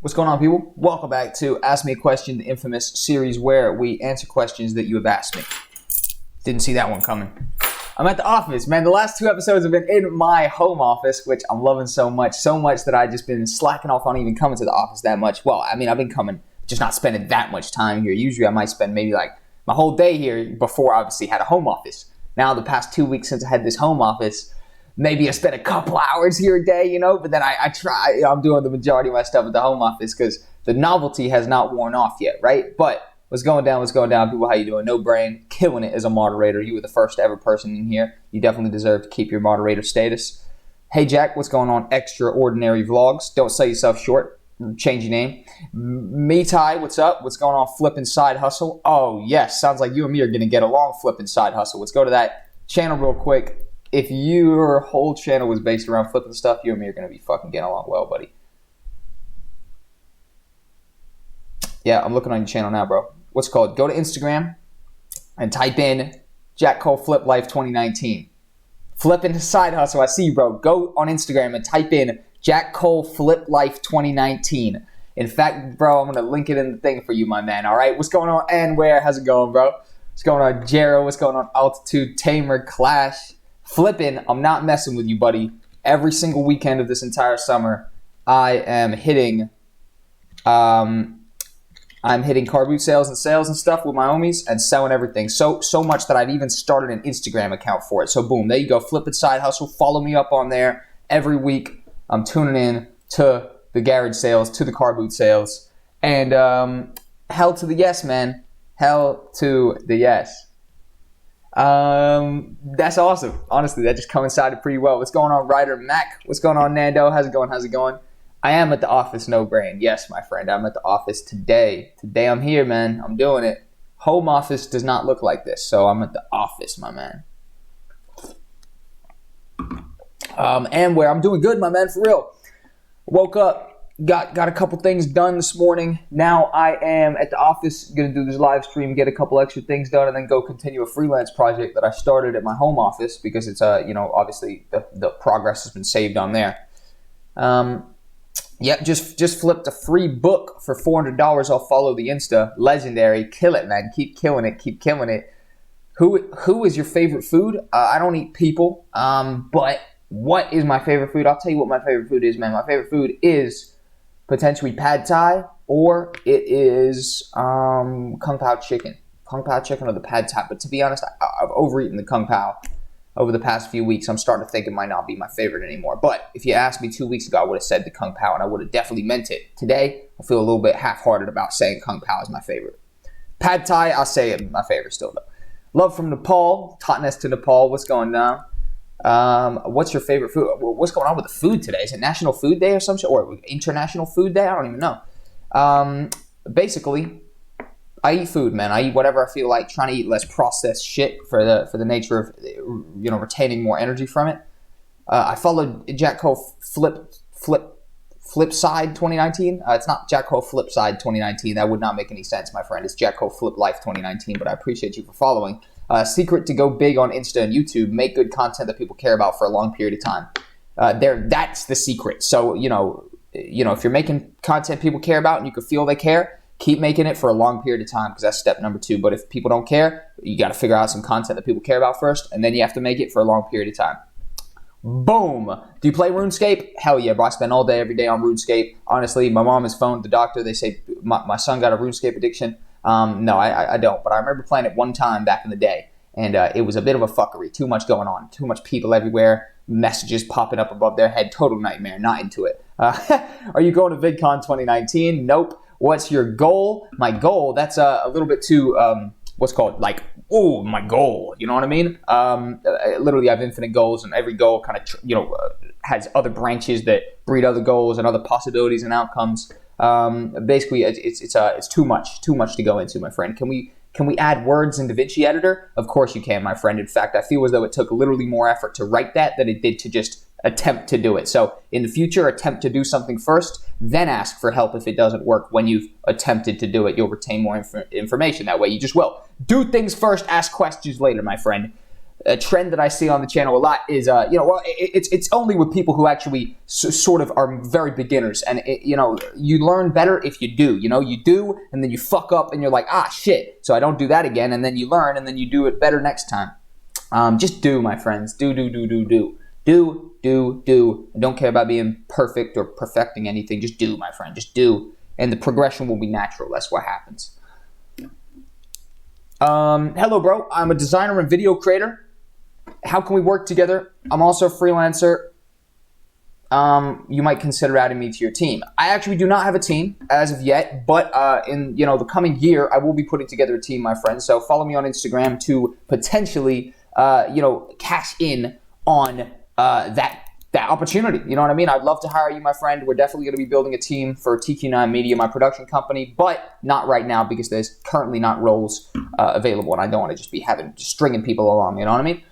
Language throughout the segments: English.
What's going on, people? Welcome back to Ask Me a Question, the infamous series where we answer questions that you have asked me. Didn't see that one coming. I'm at the office, man. The last two episodes have been in my home office, which I'm loving so much that I've just been slacking off on even coming to the office that much. Well, I mean, I've been coming, just not spending that much time here. Usually I might spend maybe like my whole day here before I obviously had a home office. Now, the past 2 weeks since I had this home office, maybe I spent a couple hours here a day, but then I'm doing the majority of my stuff at the home office because the novelty has not worn off yet, right? But what's going down, people? How you doing? No Brain, killing it as a moderator. You were the first ever person in here. You definitely deserve to keep your moderator status. Hey, Jack, what's going on? Extraordinary Vlogs. Don't sell yourself short. Change your name. Me Ty, what's up? What's going on? Flippin' Side Hustle. Oh, yes. Sounds like you and me are going to get along. Flippin' Side Hustle. Let's go to that channel real quick. If your whole channel was based around flipping stuff, you and me are going to be fucking getting along well, buddy. Yeah, I'm looking on your channel now, bro. What's it called? Go to Instagram and type in Jack Cole Flip Life 2019. Flipping Side Hustle. I see you, bro. Go on Instagram and type in Jack Cole Flip Life 2019. In fact, bro, I'm going to link it in the thing for you, my man. All right? What's going on? And where? How's it going, bro? What's going on, Jero? What's going on, Altitude, Tamer, Clash? Flipping, I'm not messing with you, buddy. Every single weekend of this entire summer, I am hitting car boot sales and stuff with my homies and selling everything. So much that I've even started an Instagram account for it. So boom, there you go. Flippin' Side Hustle. Follow me up on there. Every week, I'm tuning in to the garage sales, to the car boot sales. And hell to the yes, man. Hell to the yes. That's awesome. Honestly, that just coincided pretty well. What's going on, Ryder Mac? What's going on, Nando? How's it going? I am at the office, no brain. Yes, my friend, I'm at the office today. Today I'm here, man. I'm doing it. Home office does not look like this, so I'm at the office, my man. And where I'm doing good, my man, for real. Woke up. Got a couple things done this morning. Now I am at the office, going to do this live stream, get a couple extra things done, and then go continue a freelance project that I started at my home office because it's, obviously the progress has been saved on there. Just flipped a free book for $400. I'll follow the Insta. Legendary. Kill it, man. Keep killing it. Who is your favorite food? I don't eat people, but what is my favorite food? I'll tell you what my favorite food is, man. My favorite food is potentially pad thai, or it is kung pao chicken. Kung pao chicken or the pad thai. But to be honest, I've overeaten the kung pao over the past few weeks. I'm starting to think it might not be my favorite anymore. But if you asked me 2 weeks ago, I would have said the kung pao, and I would have definitely meant it. Today, I feel a little bit half-hearted about saying kung pao is my favorite. Pad thai, I'll say it my favorite still, though. Love from Nepal. Hotness to Nepal. What's going down? What's your favorite food? What's going on with the food today? Is it National Food Day or some shit? Or International Food Day? I don't even know. Basically, I eat food, man. I eat whatever I feel like. Trying to eat less processed shit for the nature of retaining more energy from it. I followed Jack Cole Flip Side 2019. It's not Jack Cole Flip Side 2019. That would not make any sense, my friend. It's Jack Cole Flip Life 2019. But I appreciate you for following. Secret to go big on Insta and YouTube: make good content that people care about for a long period of time. That's the secret. So if you're making content people care about and you can feel they care, keep making it for a long period of time, because that's step number 2. But if people don't care, you got to figure out some content that people care about first, and then you have to make it for a long period of time. Boom. Do you play RuneScape? Hell yeah, bro. I spend all day, every day on RuneScape. Honestly, my mom has phoned the doctor. They say my son got a RuneScape addiction. No, I don't. But I remember playing it one time back in the day, and it was a bit of a fuckery. Too much going on. Too much people everywhere. Messages popping up above their head. Total nightmare. Not into it. Are you going to VidCon 2019? Nope. What's your goal? My goal, that's a little bit too, my goal. You know what I mean? Literally, I have infinite goals, and every goal kind of, has other branches that breed other goals and other possibilities and outcomes. Basically, it's too much to go into, my friend. Can we add words in DaVinci Editor? Of course you can, my friend. In fact, I feel as though it took literally more effort to write that than it did to just attempt to do it. So in the future, attempt to do something first, then ask for help if it doesn't work. When you've attempted to do it, you'll retain more information. That way you just will. Do things first, ask questions later, my friend. a trend that I see on the channel a lot is, it's only with people who actually sort of are very beginners. And, you learn better if you do. You do, and then you fuck up, and you're like, shit, so I don't do that again. And then you learn, and then you do it better next time. Just do, my friends. Do. I don't care about being perfect or perfecting anything. Just do, my friend. Just do. And the progression will be natural. That's what happens. Hello, bro. I'm a designer and video creator. How can we work together? I'm also a freelancer. You might consider adding me to your team. I actually do not have a team as of yet, but in the coming year, I will be putting together a team, my friends. So follow me on Instagram to potentially, cash in on that opportunity. You know what I mean? I'd love to hire you, my friend. We're definitely going to be building a team for TQ9 Media, my production company, but not right now because there's currently not roles available, and I don't want to just be stringing people along. You know what I mean?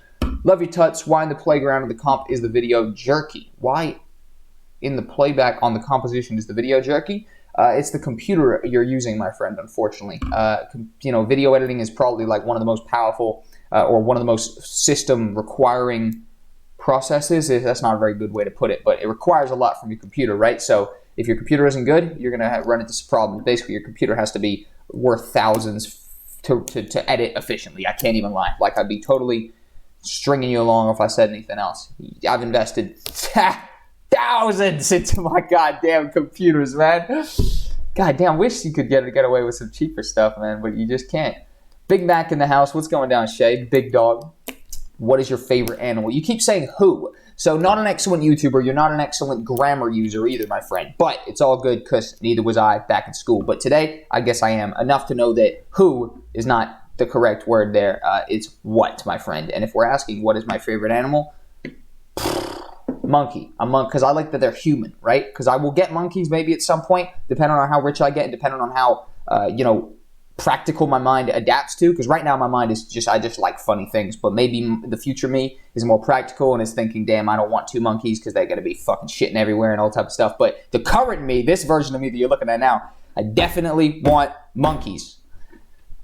Love your tuts. Why in the playground of the comp is the video jerky? Why in the playback on the composition is the video jerky? It's the computer you're using, my friend, unfortunately. Video editing is probably like one of the most powerful or one of the most system requiring processes. That's not a very good way to put it, but it requires a lot from your computer, right? So if your computer isn't good, you're going to run into some problems. Basically, your computer has to be worth thousands to edit efficiently. I can't even lie. Like, I'd be totally stringing you along if I said anything else. I've invested thousands into my goddamn computers, man. Goddamn, wish you could get away with some cheaper stuff, man, but you just can't. Big Mac in the house. What's going down, Shay? Big dog. What is your favorite animal? You keep saying who. So not an excellent YouTuber. You're not an excellent grammar user either, my friend. But it's all good because neither was I back in school. But today, I guess I am. Enough to know that who is not the correct word there. It's what, my friend. And if we're asking what is my favorite animal, monkey. A monk, because I like that they're human, right? Because I will get monkeys maybe at some point, depending on how rich I get and depending on how, practical my mind adapts to. Because right now my mind is I just like funny things. But maybe the future me is more practical and is thinking, damn, I don't want two monkeys because they're going to be fucking shitting everywhere and all type of stuff. But the current me, this version of me that you're looking at now, I definitely want monkeys.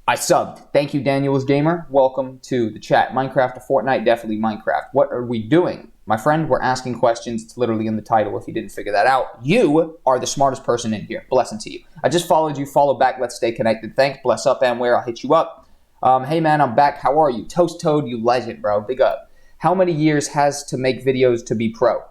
I subbed. Thank you, Daniel's Gamer. Welcome to the chat. Minecraft or Fortnite? Definitely Minecraft. What are we doing? My friend, we're asking questions. It's literally in the title if you didn't figure that out. You are the smartest person in here. Blessing to you. I just followed you. Follow back. Let's stay connected. Thanks. Bless up, and where I'll hit you up. Hey, man, I'm back. How are you? Toast Toad, you legend, bro. Big up. How many years has to make videos to be pro?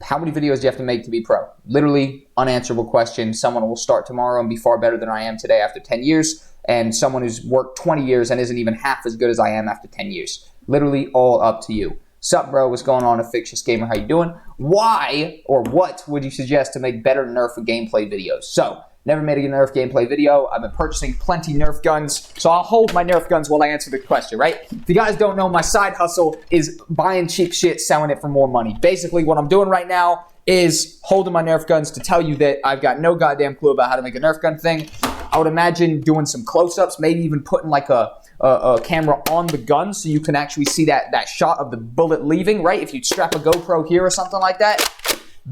How many videos do you have to make to be pro? Literally unanswerable question. Someone will start tomorrow and be far better than I am today after 10 years, and someone who's worked 20 years and isn't even half as good as I am after 10 years. Literally all up to you. Sup, bro? What's going on? A Fictitious Gamer, how you doing? Why or what would you suggest to make better Nerf gameplay videos? So, never made a Nerf gameplay video. I've been purchasing plenty Nerf guns, so I'll hold my Nerf guns while I answer the question, right? If you guys don't know, my side hustle is buying cheap shit, selling it for more money. Basically, what I'm doing right now is holding my Nerf guns to tell you that I've got no goddamn clue about how to make a Nerf gun thing. I would imagine doing some close-ups, maybe even putting like a camera on the gun so you can actually see that shot of the bullet leaving, right? If you strap a GoPro here or something like that.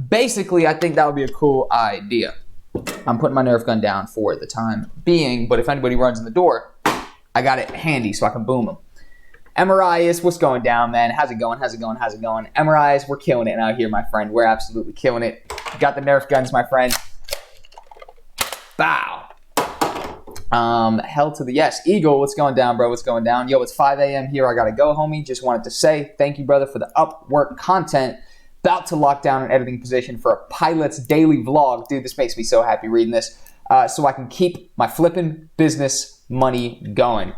Basically, I think that would be a cool idea. I'm putting my Nerf gun down for the time being, but if anybody runs in the door, I got it handy so I can boom them. Emirias, what's going down, man? How's it going? Emirias, we're killing it out here, my friend. We're absolutely killing it. Got the Nerf guns, my friend. Bow. Hell to the yes. Eagle, what's going down, bro? What's going down? Yo, it's 5 a.m. here. I gotta go, homie. Just wanted to say thank you, brother, for the Upwork content. About to lock down an editing position for a pilot's daily vlog. Dude, this makes me so happy reading this. So I can keep my flipping business money going.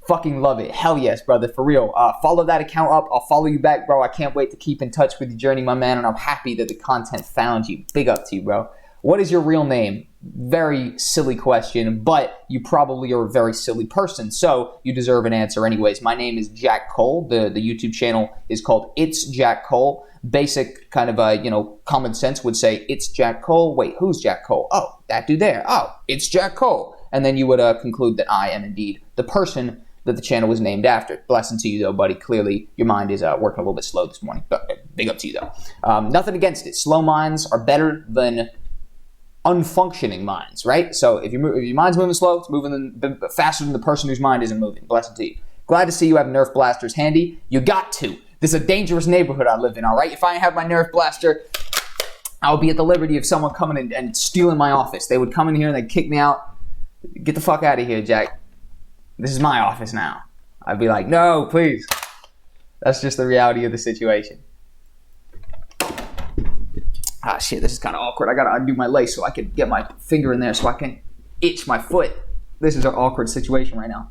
Fucking love it. Hell yes, brother, for real. Follow that account up. I'll follow you back, bro. I can't wait to keep in touch with your journey, my man, and I'm happy that the content found you. Big up to you, bro. What is your real name? Very silly question, but you probably are a very silly person, so you deserve an answer anyways. My name is Jack Cole. The YouTube channel is called It's Jack Cole. Basic kind of, common sense would say, it's Jack Cole. Wait, who's Jack Cole? Oh, that dude there. Oh, it's Jack Cole. And then you would conclude that I am indeed the person that the channel was named after. Blessing to you, though, buddy. Clearly, your mind is working a little bit slow this morning. But big up to you, though. Nothing against it. Slow minds are better than unfunctioning minds, right? So if your mind's moving slow, it's moving faster than the person whose mind isn't moving. Blessing to you. Glad to see you have Nerf blasters handy. You got to. This is a dangerous neighborhood I live in, all right? If I didn't have my Nerf blaster, I would be at the liberty of someone coming in and stealing my office. They would come in here and they'd kick me out. Get the fuck out of here, Jack. This is my office now. I'd be like, no, please. That's just the reality of the situation. Ah, shit, this is kind of awkward. I gotta undo my lace so I can get my finger in there so I can itch my foot. This is an awkward situation right now.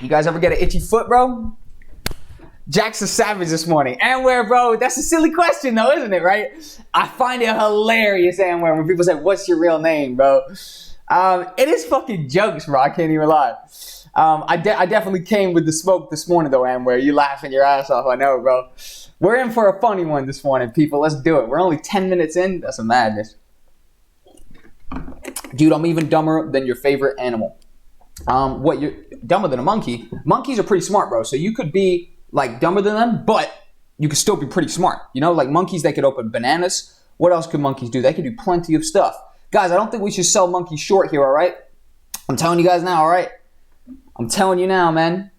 You guys ever get an itchy foot, bro? Jack's a savage this morning. Anwar, bro, that's a silly question though, isn't it, right? I find it hilarious, Anwar, when people say, what's your real name, bro? It is fucking jokes, bro. I can't even lie. I definitely came with the smoke this morning, though, Anwar. You laughing your ass off, I know, bro. We're in for a funny one this morning, people. Let's do it. We're only 10 minutes in. That's a madness. Dude, I'm even dumber than your favorite animal. What, you're dumber than a monkey? Monkeys are pretty smart, bro. So you could be, like, dumber than them, but you could still be pretty smart. You know, like monkeys, they could open bananas. What else could monkeys do? They could do plenty of stuff. Guys, I don't think we should sell monkeys short here, all right? I'm telling you guys now, all right? I'm telling you now, man.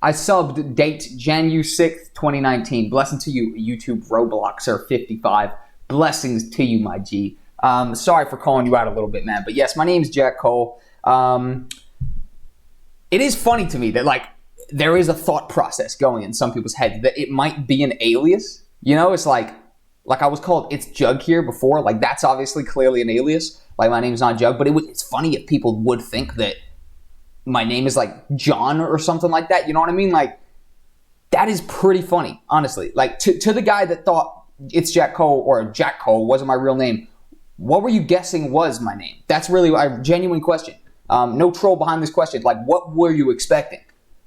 I subbed date January 6th, 2019. Blessing to you, YouTube Robloxer 55. Blessings to you, my G. Sorry for calling you out a little bit, man. But yes, my name's Jack Cole. It is funny to me that, like, there is a thought process going in some people's heads that it might be an alias. You know, it's like I was called It's Jug here before. Like, that's obviously clearly an alias. Like, my name's not Jug. But it's funny if people would think that my name is like John or something like that. You know what I mean? Like, that is pretty funny, honestly. Like, to the guy that thought It's Jack Cole or Jack Cole wasn't my real name, what were you guessing was my name? That's really a genuine question. No troll behind this question. Like, what were you expecting?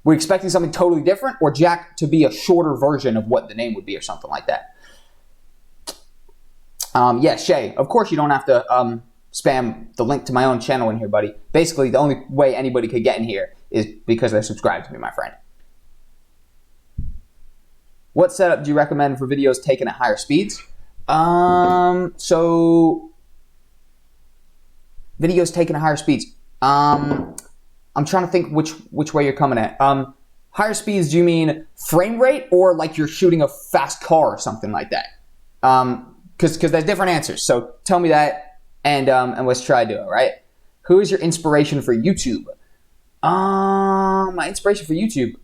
Were you expecting something totally different, or Jack to be a shorter version of what the name would be or something like that? Yeah, Shay, of course you don't have to spam the link to my own channel in here, buddy. Basically, the only way anybody could get in here is because they're subscribed to me, my friend. What setup do you recommend for videos taken at higher speeds? So videos taken at higher speeds. I'm trying to think which way you're coming at. Higher speeds, do you mean frame rate or like you're shooting a fast car or something like that? Because there's different answers. So tell me that. And let's try to do it, right? Who is your inspiration for YouTube? My inspiration for YouTube.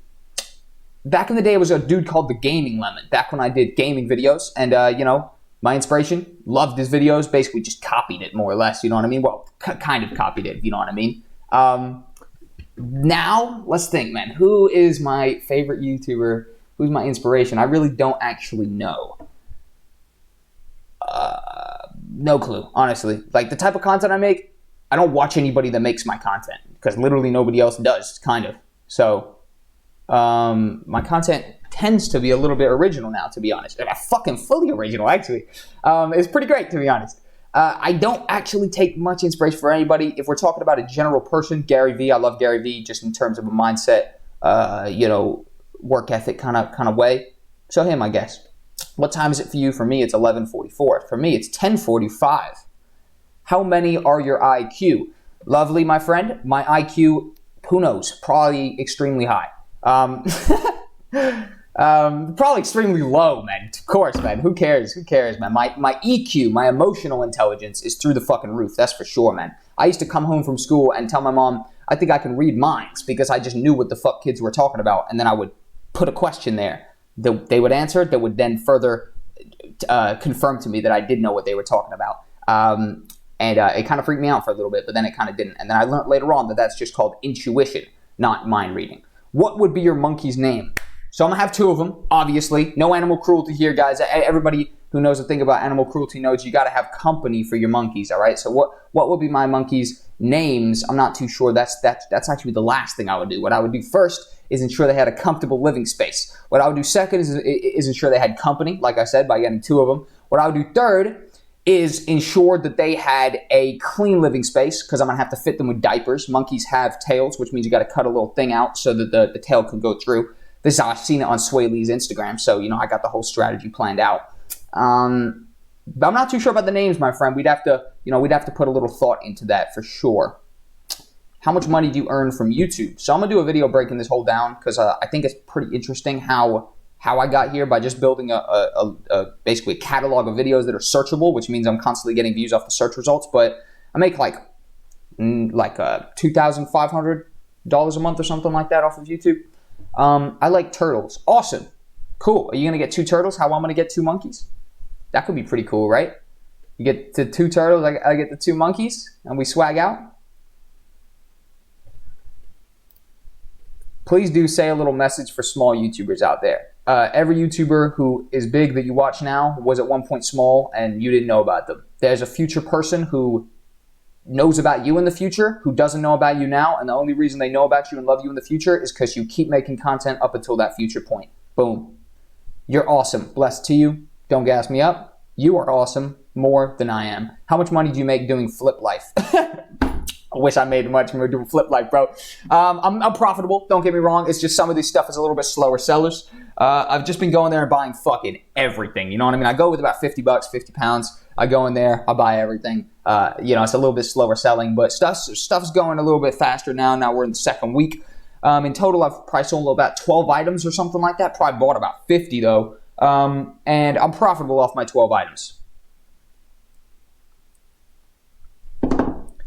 Back in the day, it was a dude called The Gaming Lemon. Back when I did gaming videos. And, you know, my inspiration, loved his videos. Basically just copied it more or less, you know what I mean? Well, kind of copied it, if you know what I mean. Now, let's think, man. Who is my favorite YouTuber? Who's my inspiration? I really don't actually know. No clue, honestly. Like, the type of content I make, I don't watch anybody that makes my content because literally nobody else does, kind of. So, my content tends to be a little bit original now, to be honest. Fucking fully original, actually. It's pretty great, to be honest. I don't actually take much inspiration for anybody. If we're talking about a general person, Gary Vee, I love Gary Vee just in terms of a mindset, you know, work ethic kind of way. So him, I guess. What time is it for you? For me, it's 11:44. For me, it's 10:45. How many are your IQ? Lovely, my friend. My IQ, who knows? Probably extremely high. Probably extremely low, man. Of course, man. Who cares? Who cares, man? My EQ, my emotional intelligence is through the fucking roof. That's for sure, man. I used to come home from school and tell my mom, I think I can read minds because I just knew what the fuck kids were talking about. And then I would put a question there. They would answer it. That would then further confirm to me that I did know what they were talking about. And it kind of freaked me out for a little bit, but then it kind of didn't. And then I learned later on that that's just called intuition, not mind reading. What would be your monkey's name? So I'm going to have two of them, obviously. No animal cruelty here, guys. Everybody who knows a thing about animal cruelty knows you got to have company for your monkeys, all right? So what would be my monkey's names? I'm not too sure. That's actually the last thing I would do. What I would do first is ensure they had a comfortable living space. What I would do second is ensure they had company, like I said, by getting two of them. What I would do third is ensure that they had a clean living space because I'm going to have to fit them with diapers. Monkeys have tails, which means you got to cut a little thing out so that the tail can go through. This I've seen it on Sway Lee's Instagram, so, you know, I got the whole strategy planned out. I'm not too sure about the names, my friend. We'd have to put a little thought into that for sure. How much money do you earn from YouTube? So I'm gonna do a video breaking this whole down because I think it's pretty interesting how I got here by just building basically a catalog of videos that are searchable, which means I'm constantly getting views off the search results. But I make like $2,500 a month or something like that off of YouTube. I like turtles. Awesome. Cool. Are you gonna get 2 turtles? How I'm gonna get 2 monkeys? That could be pretty cool, right? You get the 2 turtles, I get the 2 monkeys, and we swag out. Please do say a little message for small YouTubers out there. Every YouTuber who is big that you watch now was at one point small and you didn't know about them. There's a future person who knows about you in the future, who doesn't know about you now, and the only reason they know about you and love you in the future is because you keep making content up until that future point. Boom. You're awesome. Blessed to you. Don't gas me up. You are awesome more than I am. How much money do you make doing Flip Life? I wish I made much more doing Flip Life, bro. I'm profitable. Don't get me wrong. It's just some of these stuff is a little bit slower sellers. I've just been going there and buying fucking everything. You know what I mean? I go with about $50, 50 pounds. I go in there. I buy everything. It's a little bit slower selling, but stuff's going a little bit faster now. Now we're in the second week. In total, I've probably sold about 12 items or something like that. Probably bought about 50 though. And I'm profitable off my 12 items.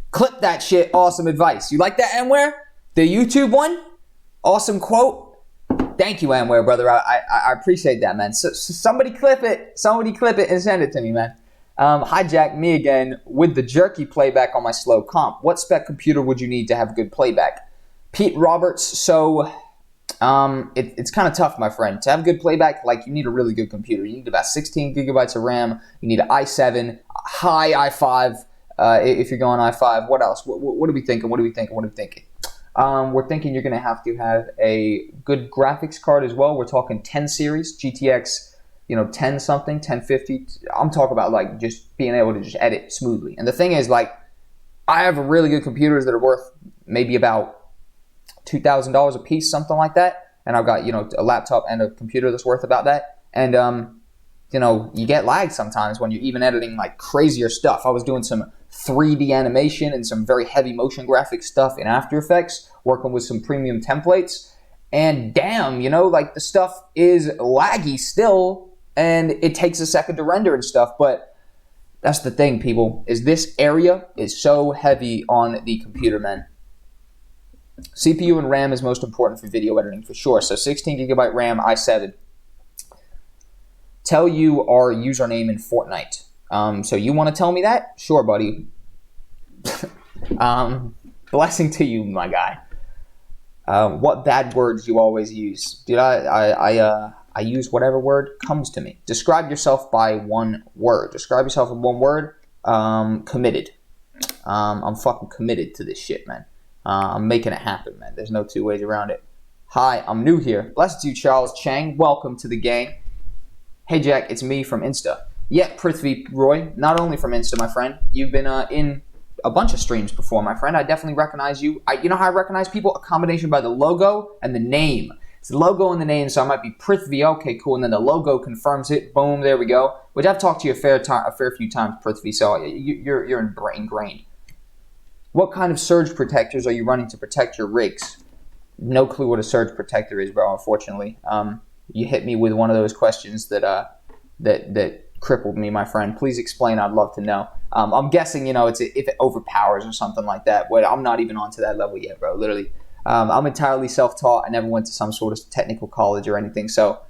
Clip that shit. Awesome advice. You like that, Anware? The YouTube one? Awesome quote. Thank you, Anware, brother. I appreciate that, man. So somebody clip it. Somebody clip it and send it to me, man. Hi, Jack. Me again with the jerky playback on my slow comp. What spec computer would you need to have good playback? Pete Roberts. So it's kind of tough, my friend. To have good playback, like, you need a really good computer. You need about 16 gigabytes of RAM. You need an i7, high i5. If you're going i5, what else? What are we thinking? We're thinking you're going to have a good graphics card as well. We're talking 10 series, GTX, 10 something, 1050. I'm talking about like just being able to just edit smoothly. And the thing is, like, I have really good computers that are worth maybe about $2,000 a piece, something like that. And I've got, a laptop and a computer that's worth about that. And, you get lag sometimes when you're even editing like crazier stuff. I was doing some 3D animation and some very heavy motion graphic stuff in After Effects, working with some premium templates. And damn, like, the stuff is laggy still, and it takes a second to render and stuff. But that's the thing, people, is this area is so heavy on the computer, man. CPU and RAM is most important for video editing for sure. So 16 gigabyte RAM, i7. Tell you our username in Fortnite. So you want to tell me that? Sure, buddy. Blessing to you, my guy. What bad words you always use? Dude, I use whatever word comes to me. Describe yourself by one word. Describe yourself in one word. Committed. I'm fucking committed to this shit, man. I'm making it happen, man. There's no two ways around it. Hi, I'm new here. Blessed to you, Charles Chang. Welcome to the gang. Hey, Jack, it's me from Insta. Yeah, Prithvi Roy, not only from Insta, my friend. You've been in a bunch of streams before, my friend. I definitely recognize you. You know how I recognize people? A combination by the logo and the name. It's the logo and the name, so I might be Prithvi. Okay, cool. And then the logo confirms it. Boom, there we go. Which I've talked to you a fair few times, Prithvi, so you're ingrained. What kind of surge protectors are you running to protect your rigs? No clue what a surge protector is, bro, unfortunately. You hit me with one of those questions that crippled me, my friend. Please explain. I'd love to know. I'm guessing, if it overpowers or something like that. But I'm not even onto that level yet, bro. Literally, I'm entirely self-taught. I never went to some sort of technical college or anything. So,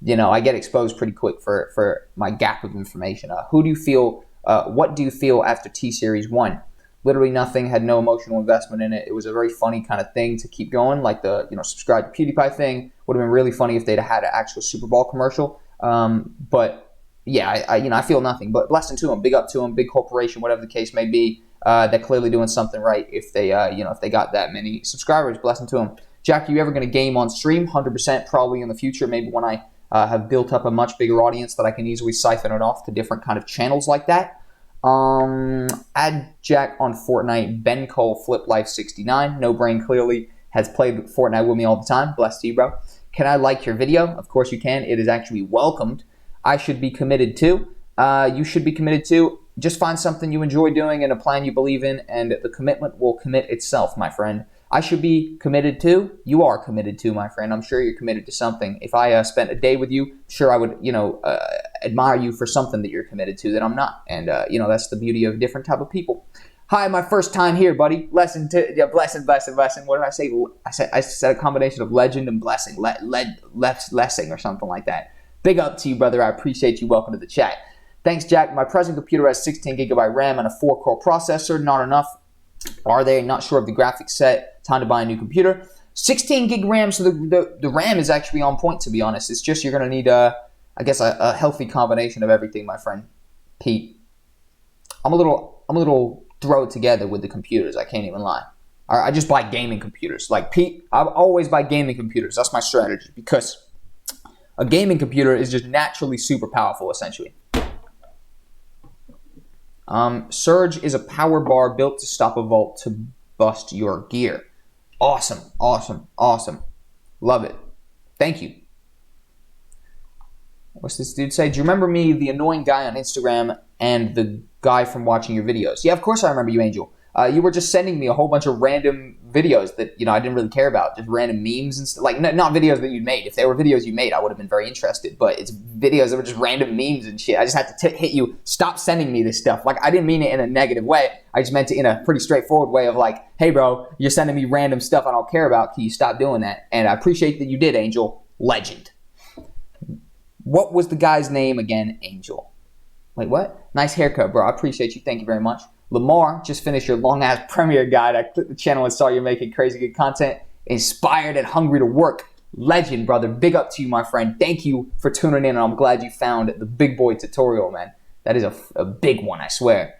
I get exposed pretty quick for my gap of information. What do you feel after T-Series 1? Literally nothing. Had no emotional investment in it. It was a very funny kind of thing to keep going, like the subscribe to PewDiePie thing. Would have been really funny if they'd had an actual Super Bowl commercial. But yeah, I feel nothing. But blessing to them, big up to them, big corporation, whatever the case may be. They're clearly doing something right if they if they got that many subscribers. Blessing to them. Jack, are you ever going to game on stream? 100% probably in the future. Maybe when I have built up a much bigger audience that I can easily siphon it off to different kind of channels like that. Add Jack on Fortnite. Ben Cole, Flip Life 69. No brain clearly has played Fortnite with me all the time. Bless you, bro. Can I like your video? Of course you can. It is actually welcomed. I should be committed too. you should be committed to. Just find something you enjoy doing and a plan you believe in, and the commitment will commit itself, my friend. I should be committed to. You are committed to, my friend. I'm sure you're committed to something. If I spent a day with you, sure I would, admire you for something that you're committed to that I'm not. And, that's the beauty of different type of people. Hi, my first time here, buddy. Blessing. What did I say? I said a combination of legend and blessing. Blessing or something like that. Big up to you, brother. I appreciate you. Welcome to the chat. Thanks, Jack. My present computer has 16 gigabyte RAM and a 4-core processor. Not enough. Are they? Not sure of the graphics set. Time to buy a new computer. 16 gig RAM, so the RAM is actually on point, to be honest. It's just you're going to need, a healthy combination of everything, my friend. Pete. I'm a little throw together with the computers. I can't even lie. I just buy gaming computers. Like Pete, I always buy gaming computers. That's my strategy because a gaming computer is just naturally super powerful, essentially. Surge is a power bar built to stop a vault to bust your gear. Awesome. Love it. Thank you. What's this dude say? Do you remember me, the annoying guy on Instagram and the guy from watching your videos? Yeah, of course I remember you, Angel. You were just sending me a whole bunch of random videos that, I didn't really care about. Just random memes and stuff. Like, not videos that you made. If they were videos you made, I would have been very interested. But it's videos that were just random memes and shit. I just had to hit you, stop sending me this stuff. Like, I didn't mean it in a negative way. I just meant it in a pretty straightforward way of like, hey, bro, you're sending me random stuff I don't care about. Can you stop doing that? And I appreciate that you did, Angel. Legend. What was the guy's name again, Angel? Wait, what? Nice haircut, bro. I appreciate you. Thank you very much. Lamar, just finished your long-ass Premiere guide. I clicked the channel and saw you're making crazy good content. Inspired and hungry to work. Legend, brother. Big up to you, my friend. Thank you for tuning in, and I'm glad you found the big boy tutorial, man. That is a big one, I swear.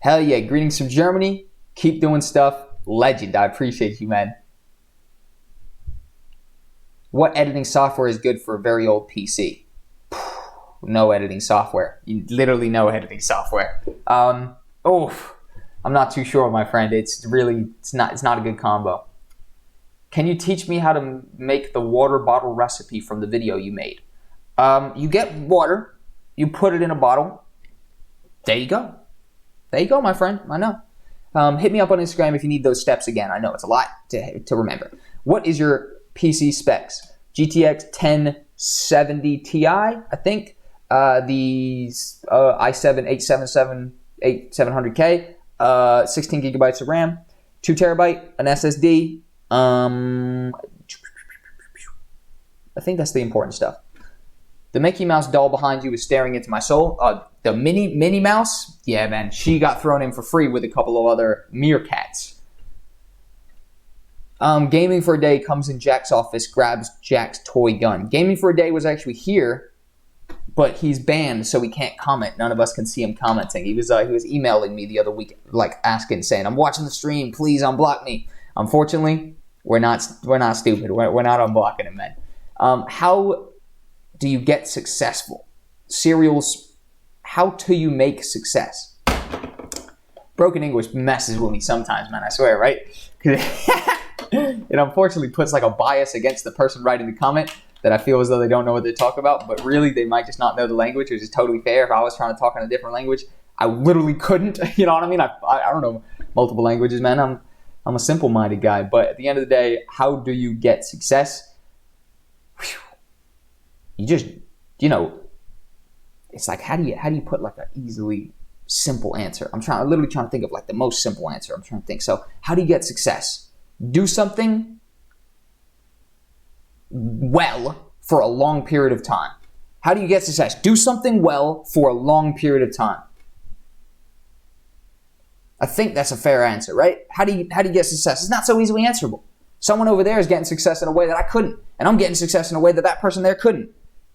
Hell yeah. Greetings from Germany. Keep doing stuff. Legend. I appreciate you, man. What editing software is good for a very old PC? No editing software. Literally no editing software. I'm not too sure, my friend. It's not a good combo. Can you teach me how to make the water bottle recipe from the video you made? You get water, you put it in a bottle. There you go. There you go, my friend. I know. Hit me up on Instagram if you need those steps again. I know it's a lot to remember. What is your PC specs? GTX 1070 Ti, I think. The i7 8700K, 16 gigabytes of RAM, 2 terabyte, an SSD. I think that's the important stuff. The Mickey Mouse doll behind you is staring into my soul. The Minnie Mouse, yeah, man, she got thrown in for free with a couple of other meerkats. Gaming for a Day comes in Jack's office, grabs Jack's toy gun. Gaming for a Day was actually here, but he's banned, so he can't comment. None of us can see him commenting. He was emailing me the other week, like asking, saying, "I'm watching the stream. Please unblock me." Unfortunately, we're not stupid. We're not unblocking him, man. How do you get successful? Serials. How do you make success? Broken English messes with me sometimes, man. I swear, right? It unfortunately puts like a bias against the person writing the comment that I feel as though they don't know what they're talking about, but really they might just not know the language, which is totally fair. If I was trying to talk in a different language, I literally couldn't. You know what I mean? I don't know multiple languages, man. I'm a simple-minded guy, but at the end of the day, how do you get success? You just, it's like how do you put like an easily simple answer? I'm literally trying to think of like the most simple answer. I'm trying to think. So how do you get success? Do something well for a long period of time. How do you get success? Do something well for a long period of time. I think that's a fair answer, right? How do you get success? It's not so easily answerable. Someone over there is getting success in a way that I couldn't, and I'm getting success in a way that that person there couldn't.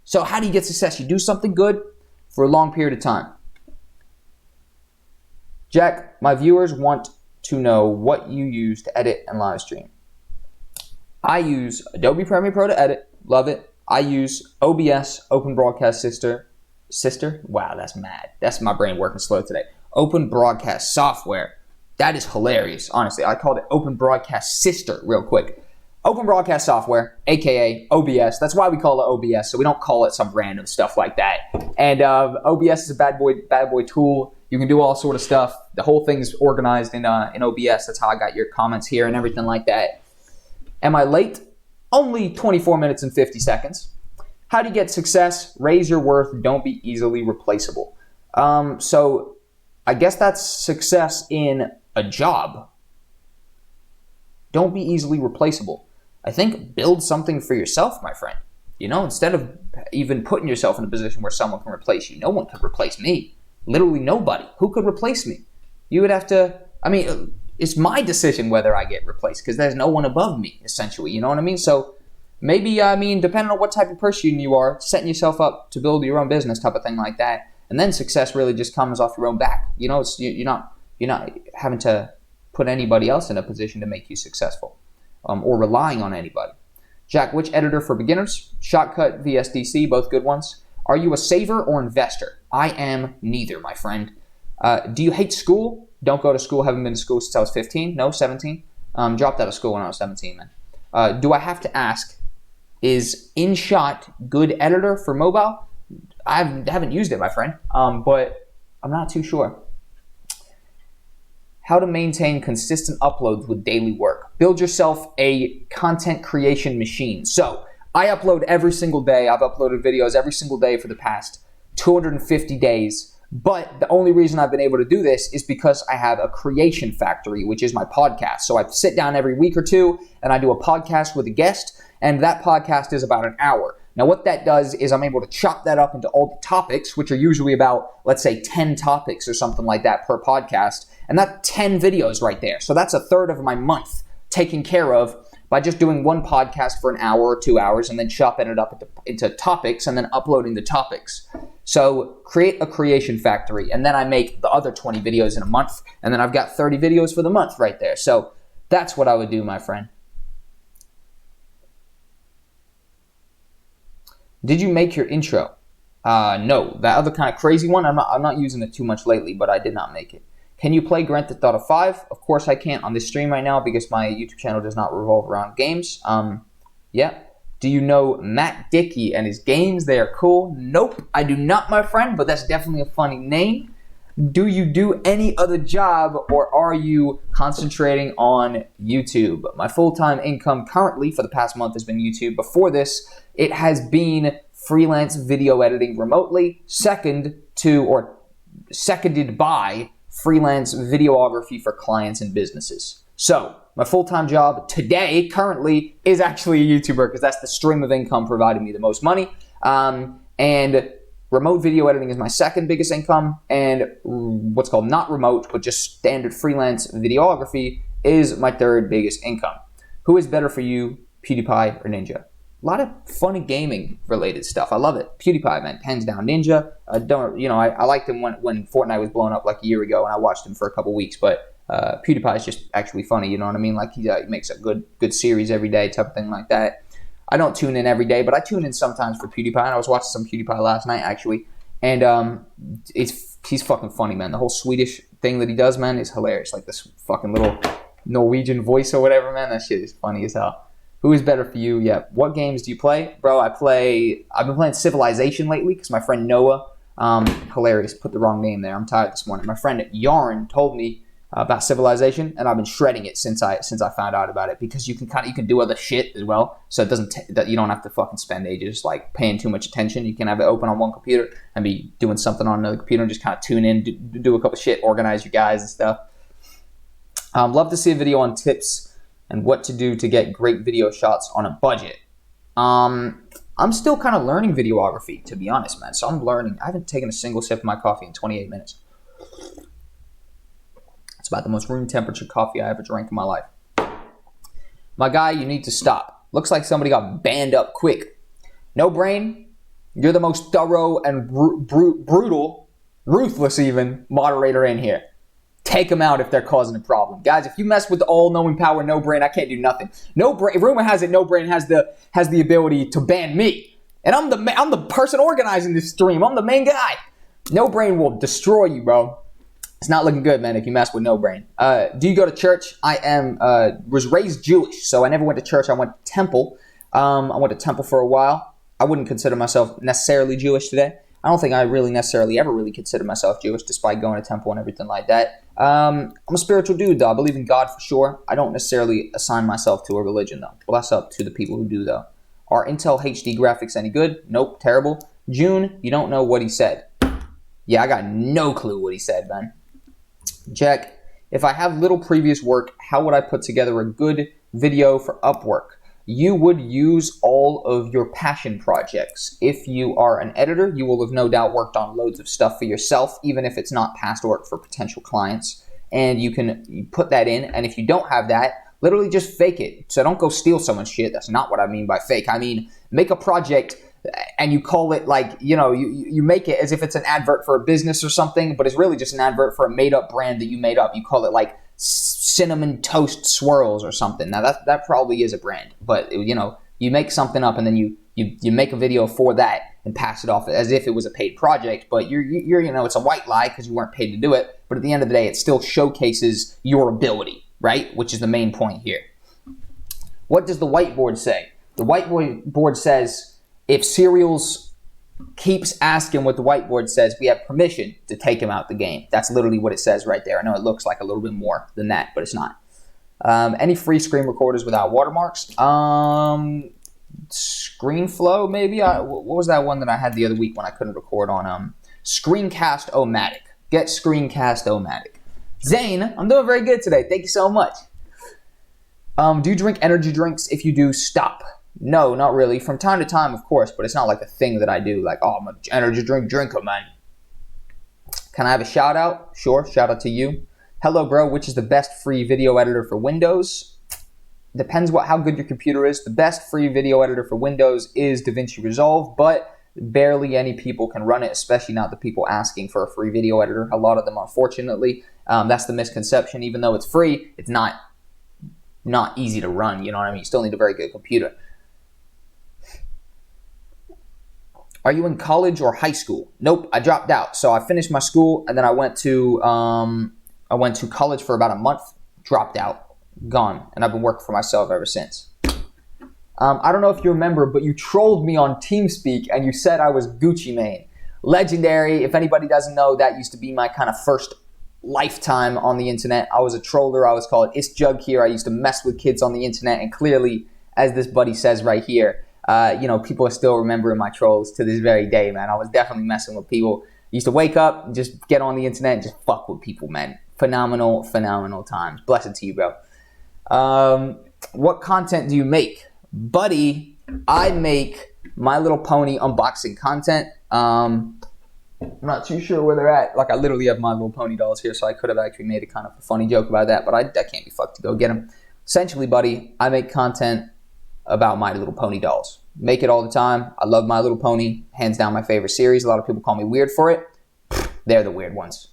So how do you get success? You do something good for a long period of time. Jack, my viewers want to know what you use to edit and live stream. I use Adobe Premiere Pro to edit. Love it. I use OBS, Open Broadcast Sister? Wow, that's mad. That's my brain working slow today. Open Broadcast Software. That is hilarious, honestly. I called it Open Broadcast Sister real quick. Open Broadcast Software, aka OBS. That's why we call it OBS, so we don't call it some random stuff like that. And OBS is a bad boy tool. You can do all sort of stuff. The whole thing's organized in OBS. That's how I got your comments here and everything like that. Am I late? Only 24 minutes and 50 seconds. How do you get success? Raise your worth. Don't be easily replaceable. So I guess that's success in a job. Don't be easily replaceable. I think build something for yourself, my friend. Instead of even putting yourself in a position where someone can replace you. No one could replace me. Literally nobody. Who could replace me? You would have to, it's my decision whether I get replaced because there's no one above me, essentially. You know what I mean? So maybe, depending on what type of person you are, setting yourself up to build your own business type of thing like that. And then success really just comes off your own back. You're not having to put anybody else in a position to make you successful. Or relying on anybody. Jack, which editor for beginners? Shotcut, VSDC, both good ones. Are you a saver or investor? I am neither, my friend. Do you hate school? Don't go to school. Haven't been to school since I was 15. No, 17. Dropped out of school when I was 17, man. Do I have to ask, is InShot good editor for mobile? I haven't used it, my friend, but I'm not too sure. How to maintain consistent uploads with daily work. Build yourself a content creation machine. So I upload every single day. I've uploaded videos every single day for the past 250 days. But the only reason I've been able to do this is because I have a creation factory, which is my podcast. So I sit down every week or two and I do a podcast with a guest, and that podcast is about an hour. Now what that does is I'm able to chop that up into all the topics, which are usually about, let's say, 10 topics or something like that per podcast. And that's 10 videos right there. So that's a third of my month taken care of by just doing one podcast for an hour or 2 hours and then chopping it up into topics and then uploading the topics. So create a creation factory, and then I make the other 20 videos in a month, and then I've got 30 videos for the month right there. So that's what I would do, my friend. Did you make your intro? No. That other kind of crazy one, I'm not using it too much lately, but I did not make it. Can you play Grand Theft Auto 5? Of course I can't on this stream right now because my YouTube channel does not revolve around games. Yeah. Do you know Matt Dickey and his games? They are cool. Nope, I do not, my friend, but that's definitely a funny name. Do you do any other job, or are you concentrating on YouTube? My full-time income currently for the past month has been YouTube. Before this, it has been freelance video editing remotely, seconded by freelance videography for clients and businesses. So my full-time job today, currently, is actually a YouTuber because that's the stream of income providing me the most money. And remote video editing is my second biggest income, and what's called not remote, but just standard freelance videography is my third biggest income. Who is better for you, PewDiePie or Ninja? A lot of funny gaming related stuff. I love it. PewDiePie, man, hands down. Ninja, I liked him when Fortnite was blowing up like a year ago, and I watched him for a couple weeks. But PewDiePie is just actually funny. You know what I mean? Like he makes a good series every day, type of thing like that. I don't tune in every day, but I tune in sometimes for PewDiePie. And I was watching some PewDiePie last night actually, and he's fucking funny, man. The whole Swedish thing that he does, man, is hilarious. Like this fucking little Norwegian voice or whatever, man. That shit is funny as hell. Who is better for you? Yeah. What games do you play? Bro, I've been playing Civilization lately because my friend Noah, hilarious, put the wrong name there. I'm tired this morning. My friend Yarn told me about Civilization, and I've been shredding it since I found out about it because you can do other shit as well. So it doesn't you don't have to fucking spend ages like paying too much attention. You can have it open on one computer and be doing something on another computer and just kind of tune in, do a couple shit, organize your guys and stuff. Love to see a video on tips and what to do to get great video shots on a budget. I'm still kind of learning videography, to be honest, man. So I'm learning. I haven't taken a single sip of my coffee in 28 minutes. It's about the most room temperature coffee I ever drank in my life. My guy, you need to stop. Looks like somebody got banned up quick. No brain, you're the most thorough and brutal, ruthless even, moderator in here. Take them out if they're causing a problem. Guys, if you mess with the all-knowing power No Brain, I can't do nothing. No Brain, rumor has it No Brain has the ability to ban me. And I'm the person organizing this stream. I'm the main guy. No Brain will destroy you, bro. It's not looking good, man, if you mess with no brain. Do you go to church? I was raised Jewish, so I never went to church. I went to temple. I went to temple for a while. I wouldn't consider myself necessarily Jewish today. I don't think I really necessarily ever really considered myself Jewish, despite going to temple and everything like that. I'm a spiritual dude, though. I believe in God for sure. I don't necessarily assign myself to a religion, though. Bless up to the people who do, though. Are Intel HD graphics any good? Nope, terrible. June, you don't know what he said. Yeah, I got no clue what he said, man. Jack, if I have little previous work, how would I put together a good video for Upwork? You would use all of your passion projects. If you are an editor, you will have no doubt worked on loads of stuff for yourself, even if it's not past work for potential clients. And you put that in, and if you don't have that, literally just fake it. So don't go steal someone's shit. That's not what I mean by fake. I mean, make a project and you call it like, you make it as if it's an advert for a business or something, but it's really just an advert for a made-up brand that you made up. You call it like Cinnamon Toast Swirls or something. Now that probably is a brand, but you make something up and then you make a video for that and pass it off as if it was a paid project, but it's a white lie because you weren't paid to do it. But at the end of the day, it still showcases your ability, right? Which is the main point here. What does the whiteboard say? The whiteboard says, if Cereals keeps asking what the whiteboard says, we have permission to take him out the game. That's literally what it says right there. I know it looks like a little bit more than that, but it's not. Any free screen recorders without watermarks? ScreenFlow, maybe? What was that one that I had the other week when I couldn't record on? Screencast-O-Matic. Get Screencast-O-Matic. Zane, I'm doing very good today. Thank you so much. Do you drink energy drinks? If you do, stop. No, not really. From time to time, of course, but it's not like a thing that I do. Like, I'm an energy drink drinker, man. Can I have a shout out? Sure, shout out to you. Hello, bro. Which is the best free video editor for Windows? Depends how good your computer is. The best free video editor for Windows is DaVinci Resolve, but barely any people can run it, especially not the people asking for a free video editor. A lot of them, unfortunately. That's the misconception. Even though it's free, it's not easy to run. You know what I mean? You still need a very good computer. Are you in college or high school? Nope, I dropped out. So I finished my school and then I went to college for about a month, dropped out, gone, and I've been working for myself ever since. I don't know if you remember, but you trolled me on TeamSpeak and you said I was Gucci Mane. Legendary. If anybody doesn't know, that used to be my kind of first lifetime on the internet. I was a troller. I was called Isjug here. I used to mess with kids on the internet, and clearly, as this buddy says right here, people are still remembering my trolls to this very day, man. I was definitely messing with people. Used to wake up, just get on the internet and just fuck with people, man. Phenomenal, phenomenal times. Blessed to you, bro. What content do you make? Buddy, I make My Little Pony unboxing content. I'm not too sure where they're at. Like, I literally have My Little Pony dolls here, so I could have actually made a kind of a funny joke about that, but I can't be fucked to go get them. Essentially, buddy, I make content about My Little Pony dolls. Make it all the time. I love My Little Pony. Hands down my favorite series. A lot of people call me weird for it. They're the weird ones.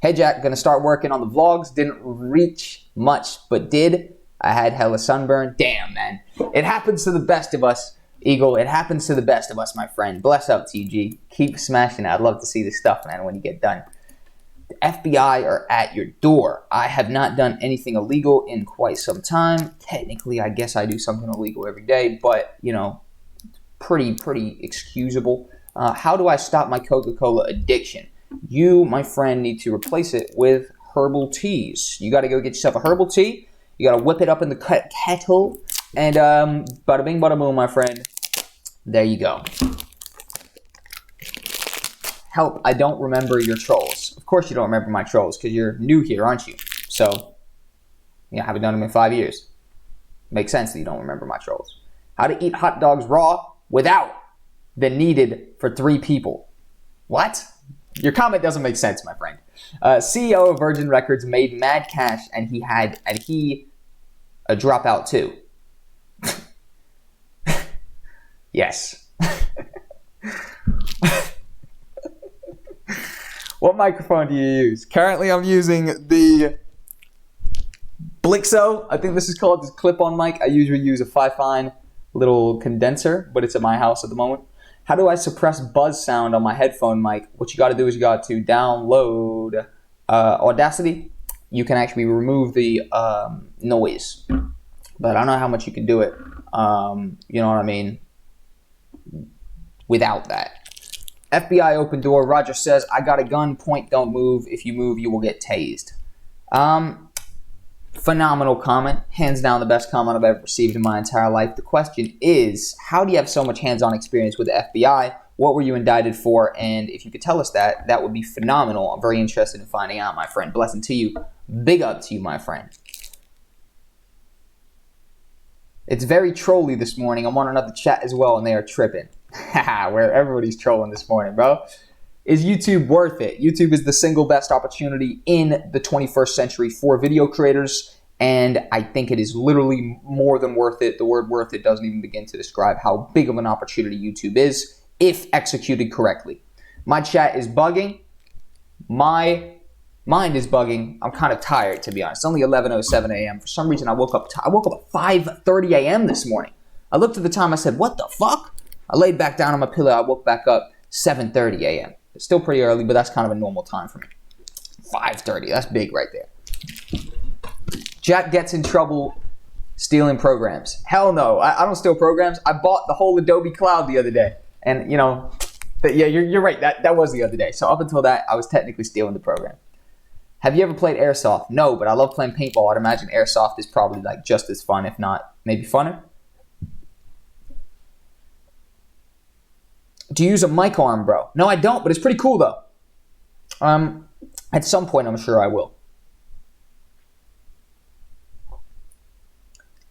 Hey Jack, gonna start working on the vlogs. Didn't reach much, but did. I had hella sunburn. Damn, man. It happens to the best of us, Eagle. It happens to the best of us, my friend. Bless up, TG. Keep smashing it. I'd love to see this stuff, man, when you get done. The FBI are at your door. I have not done anything illegal in quite some time. Technically, I guess I do something illegal every day, but, pretty excusable. How do I stop my Coca-Cola addiction? You, my friend, need to replace it with herbal teas. You got to go get yourself a herbal tea. You got to whip it up in the kettle. And bada bing, bada boom, my friend. There you go. Help, I don't remember your trolls. Of course you don't remember my trolls because you're new here, aren't you? So, I haven't done them in 5 years. Makes sense that you don't remember my trolls. How to eat hot dogs raw without the needed for 3 people. What? Your comment doesn't make sense, my friend. CEO of Virgin Records made mad cash and he a dropout too. Yes. What microphone do you use? Currently I'm using the Blixo. I think this is called this clip-on mic. I usually use a Fifine little condenser, but it's at my house at the moment. How do I suppress buzz sound on my headphone mic? What you got to do is you got to download Audacity, you can actually remove the noise. But I don't know how much you can do it, you know what I mean, without that. FBI open door. Roger says, I got a gun. Point, don't move. If you move, you will get tased. Phenomenal comment. Hands down the best comment I've ever received in my entire life. The question is, how do you have so much hands-on experience with the FBI? What were you indicted for? And if you could tell us that, that would be phenomenal. I'm very interested in finding out, my friend. Blessing to you. Big up to you, my friend. It's very trolly this morning. I'm on another chat as well, and they are tripping. Where everybody's trolling this morning, bro. Is YouTube worth it? YouTube is the single best opportunity in the 21st century for video creators, and I think it is literally more than worth it. The word worth it doesn't even begin to describe how big of an opportunity YouTube is if executed correctly. My chat is bugging. My mind is bugging. I'm kind of tired, to be honest. It's only 11:07 a.m. For some reason, I woke up at 5:30 a.m. this morning. I looked at the time. I said, what the fuck? I laid back down on my pillow. I woke back up 7:30 a.m. It's still pretty early, but that's kind of a normal time for me. 5:30. That's big right there. Jack gets in trouble stealing programs. Hell no. I don't steal programs. I bought the whole Adobe Cloud the other day. And, you know, yeah, you're right. That was the other day. So up until that, I was technically stealing the program. Have you ever played Airsoft? No, but I love playing paintball. I'd imagine Airsoft is probably like just as fun, if not maybe funner. Do you use a mic arm, bro? No, I don't, but it's pretty cool, though. At some point, I'm sure I will.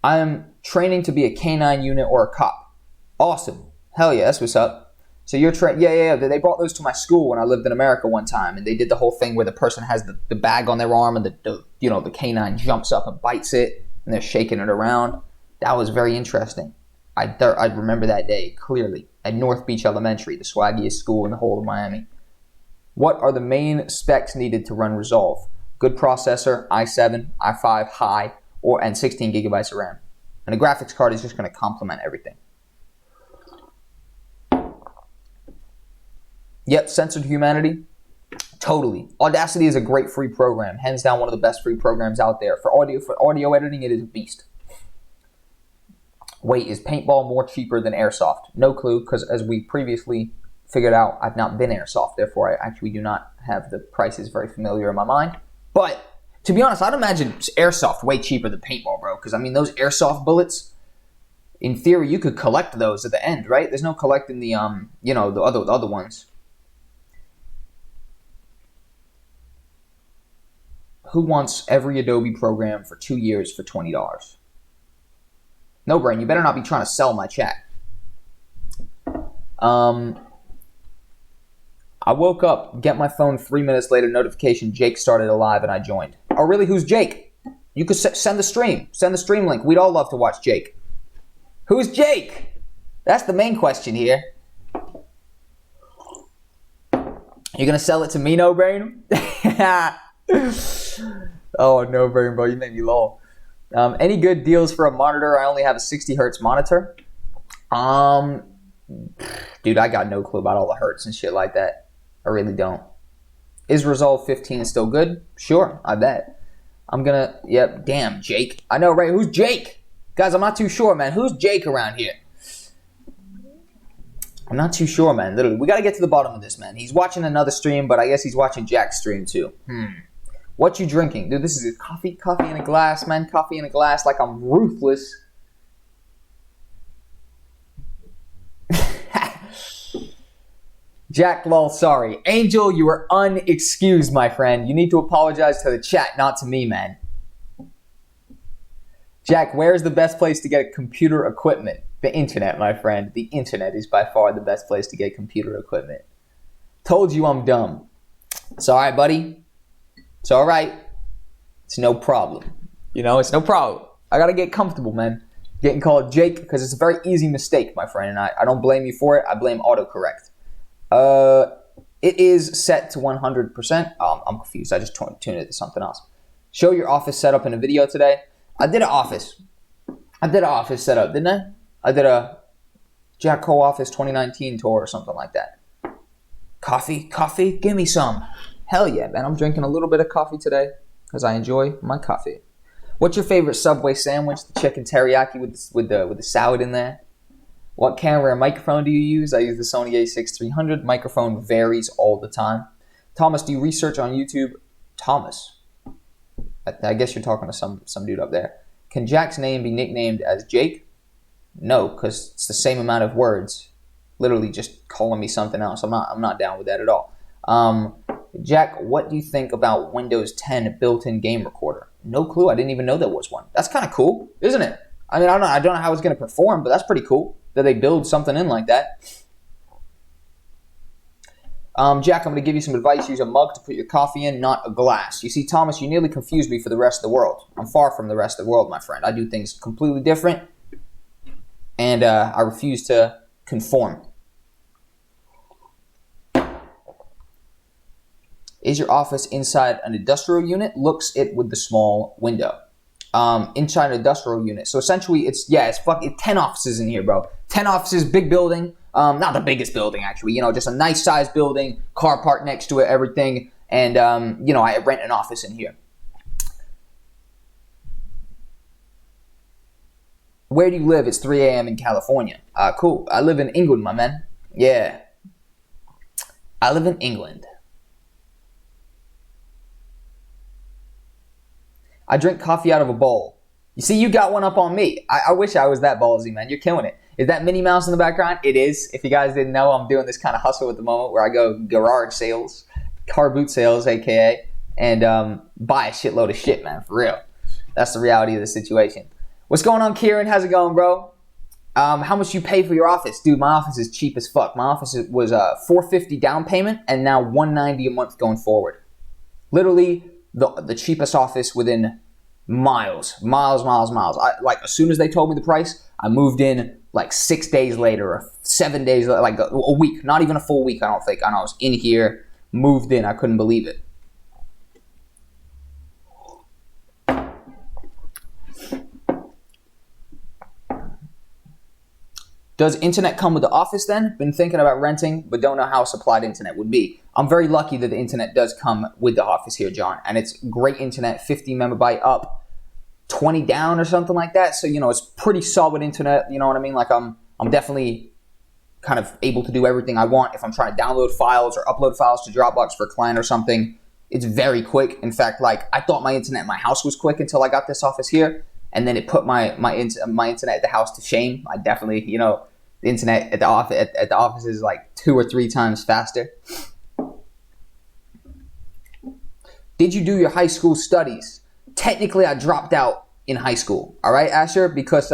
I am training to be a K-9 unit or a cop. Awesome. Hell yeah, that's what's up. So you're yeah. They brought those to my school when I lived in America one time, and they did the whole thing where the person has the bag on their arm, and the K-9 jumps up and bites it, and they're shaking it around. That was very interesting. I remember that day clearly at North Beach Elementary, the swaggiest school in the whole of Miami. What are the main specs needed to run Resolve? Good processor, i7, i5 high, and 16 gigabytes of RAM. And a graphics card is just going to complement everything. Yep, Censored Humanity. Totally. Audacity is a great free program. Hands down one of the best free programs out there. For audio editing, it is a beast. Wait, is paintball more cheaper than airsoft? No clue, because as we previously figured out, I've not been airsoft. Therefore, I actually do not have the prices very familiar in my mind. But to be honest, I'd imagine airsoft way cheaper than paintball, bro. Because, I mean, those airsoft bullets, in theory, you could collect those at the end, right? There's no collecting the, the other ones. Who wants every Adobe program for 2 years for $20? No, brain, you better not be trying to sell my chat. I woke up, get my phone 3 minutes later, notification, Jake started a live and I joined. Oh, really? Who's Jake? You could send the stream. Send the stream link. We'd all love to watch Jake. Who's Jake? That's the main question here. You gonna sell it to me, No Brain? Oh, No Brain, bro. You made me lol. Any good deals for a monitor? I only have a 60 hertz monitor. Dude, I got no clue about all the hertz and shit like that. I really don't. Is Resolve 15 still good? Sure, I bet. Yep, damn, Jake. I know, right? Who's Jake? Guys, I'm not too sure, man. Who's Jake around here? I'm not too sure, man. Literally, we got to get to the bottom of this, man. He's watching another stream, but I guess he's watching Jack's stream too. What you drinking? Dude, this is a coffee in a glass, man. Coffee in a glass, like I'm ruthless. Jack, lol, sorry. Angel, you are unexcused, my friend. You need to apologize to the chat, not to me, man. Jack, where's the best place to get computer equipment? The internet, my friend. The internet is by far the best place to get computer equipment. Told you I'm dumb. It's all right, buddy. It's all right. It's no problem. It's no problem. I got to get comfortable, man. Getting called Jake because it's a very easy mistake, my friend. And I don't blame you for it. I blame autocorrect. It is set to 100%. I'm confused. I just tuned it to something else. Show your office setup in a video today. I did an office setup, didn't I? I did a Jack Co office 2019 tour or something like that. Coffee? Give me some. Hell yeah, man. I'm drinking a little bit of coffee today because I enjoy my coffee. What's your favorite Subway sandwich? The chicken teriyaki with the salad in there. What camera and microphone do you use? I use the Sony a6300. Microphone varies all the time. Thomas, do you research on YouTube? Thomas. I guess you're talking to some dude up there. Can Jack's name be nicknamed as Jake? No, because it's the same amount of words. Literally just calling me something else. I'm not down with that at all. Jack, what do you think about Windows 10 built-in game recorder? No clue. I didn't even know there was one. That's kind of cool, isn't it? I mean, I don't know how it's going to perform, but that's pretty cool that they build something in like that. Jack, I'm going to give you some advice. Use a mug to put your coffee in, not a glass. You see, Thomas, you nearly confused me for the rest of the world. I'm far from the rest of the world, my friend. I do things completely different, and I refuse to conform. Is your office inside an industrial unit? Looks it with the small window. Inside an industrial unit. So essentially, it's 10 offices in here, bro. 10 offices, big building. Not the biggest building, actually. Just a nice sized building, car parked next to it, everything. And, I rent an office in here. Where do you live? It's 3 a.m. in California. Cool. I live in England, my man. Yeah. I live in England. I drink coffee out of a bowl. You see, you got one up on me. I wish I was that ballsy, man. You're killing it. Is that Minnie Mouse in the background? It is. If you guys didn't know, I'm doing this kind of hustle at the moment where I go garage sales, car boot sales, a.k.a., and buy a shitload of shit, man, for real. That's the reality of the situation. What's going on, Kieran? How's it going, bro? How much you pay for your office? Dude, my office is cheap as fuck. My office was $450 down payment and now $190 a month going forward. Literally the cheapest office within miles. As soon as they told me the price, I moved in like 6 days later or 7 days, like a week, not even a full week, I don't think. I was in here, moved in. I couldn't believe it. Does internet come with the office then? Been thinking about renting, but don't know how supplied internet would be. I'm very lucky that the internet does come with the office here, John. And it's great internet, 50 megabyte up, 20 down or something like that. So, it's pretty solid internet. You know what I mean? Like I'm definitely kind of able to do everything I want. If I'm trying to download files or upload files to Dropbox for a client or something, it's very quick. In fact, I thought my internet in my house was quick until I got this office here. And then it put my internet at the house to shame. I definitely, the internet at the office is like 2 or 3 times faster. Did you do your high school studies? Technically, I dropped out in high school. All right, Asher? Because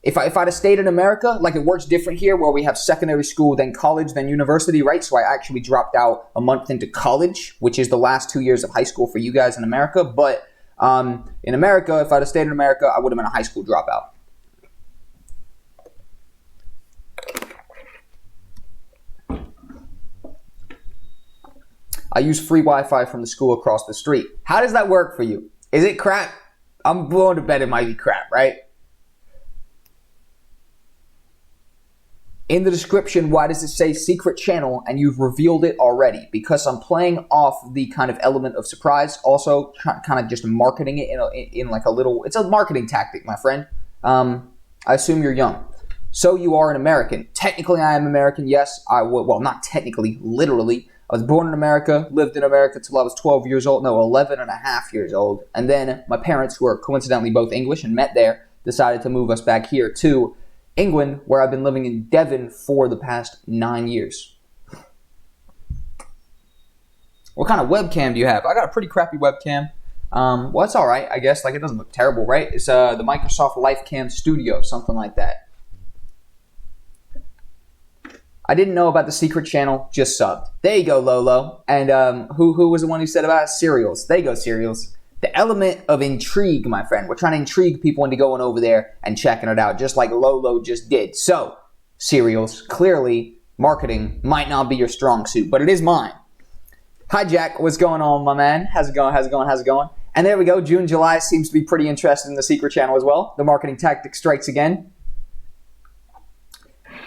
if I'd have stayed in America, like it works different here where we have secondary school, then college, then university, right? So I actually dropped out a month into college, which is the last 2 years of high school for you guys in America. But in America, if I'd have stayed in America, I would have been a high school dropout. I use free Wi-Fi from the school across the street. How does that work for you? Is it crap? I'm willing to bet it might be crap, right? In the description, why does it say secret channel and you've revealed it already? Because I'm playing off the kind of element of surprise. Also, kind of just marketing it in like a little... It's a marketing tactic, my friend. I assume you're young. So you are an American. Technically, I am American, yes. Well, not technically, literally. I was born in America, lived in America till I was 12 years old. No, 11 and a half years old. And then my parents, who are coincidentally both English and met there, decided to move us back here to England, where I've been living in Devon for the past 9 years. What kind of webcam do you have? I got a pretty crappy webcam. Well, it's all right, I guess. Like, it doesn't look terrible, right? It's the Microsoft LifeCam Studio, something like that. I didn't know about the secret channel, just subbed. There you go, Lolo. And who was the one who said about it? Cereals. There you go, Cereals. The element of intrigue, my friend. We're trying to intrigue people into going over there and checking it out, just like Lolo just did. So, Cereals, clearly, marketing might not be your strong suit, but it is mine. Hi, Jack. What's going on, my man? How's it going? And there we go. June, July seems to be pretty interested in the secret channel as well. The marketing tactic strikes again.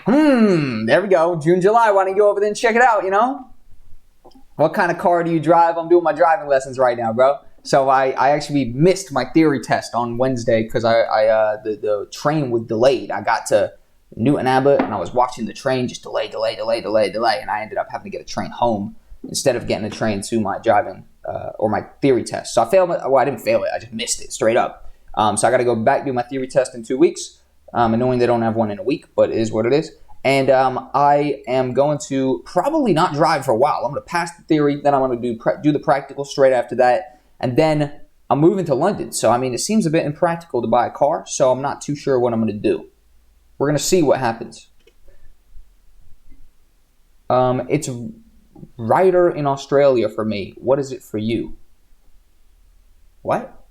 There we go. June, July. Why don't you go over there and check it out, What kind of car do you drive? I'm doing my driving lessons right now, bro. So I actually missed my theory test on Wednesday because the train was delayed. I got to Newton Abbott and I was watching the train just delay, and I ended up having to get a train home instead of getting a train to my driving or my theory test. So I failed. Well, I didn't fail it. I just missed it straight up. So I got to go back do my theory test in 2 weeks. Knowing they don't have one in a week, but it is what it is. And I am going to probably not drive for a while. I'm going to pass the theory, then I'm going to do the practical straight after that, and then I'm moving to London. So, I mean, it seems a bit impractical to buy a car, so I'm not too sure what I'm going to do. We're going to see what happens. It's Ryder in Australia for me. What is it for you? What?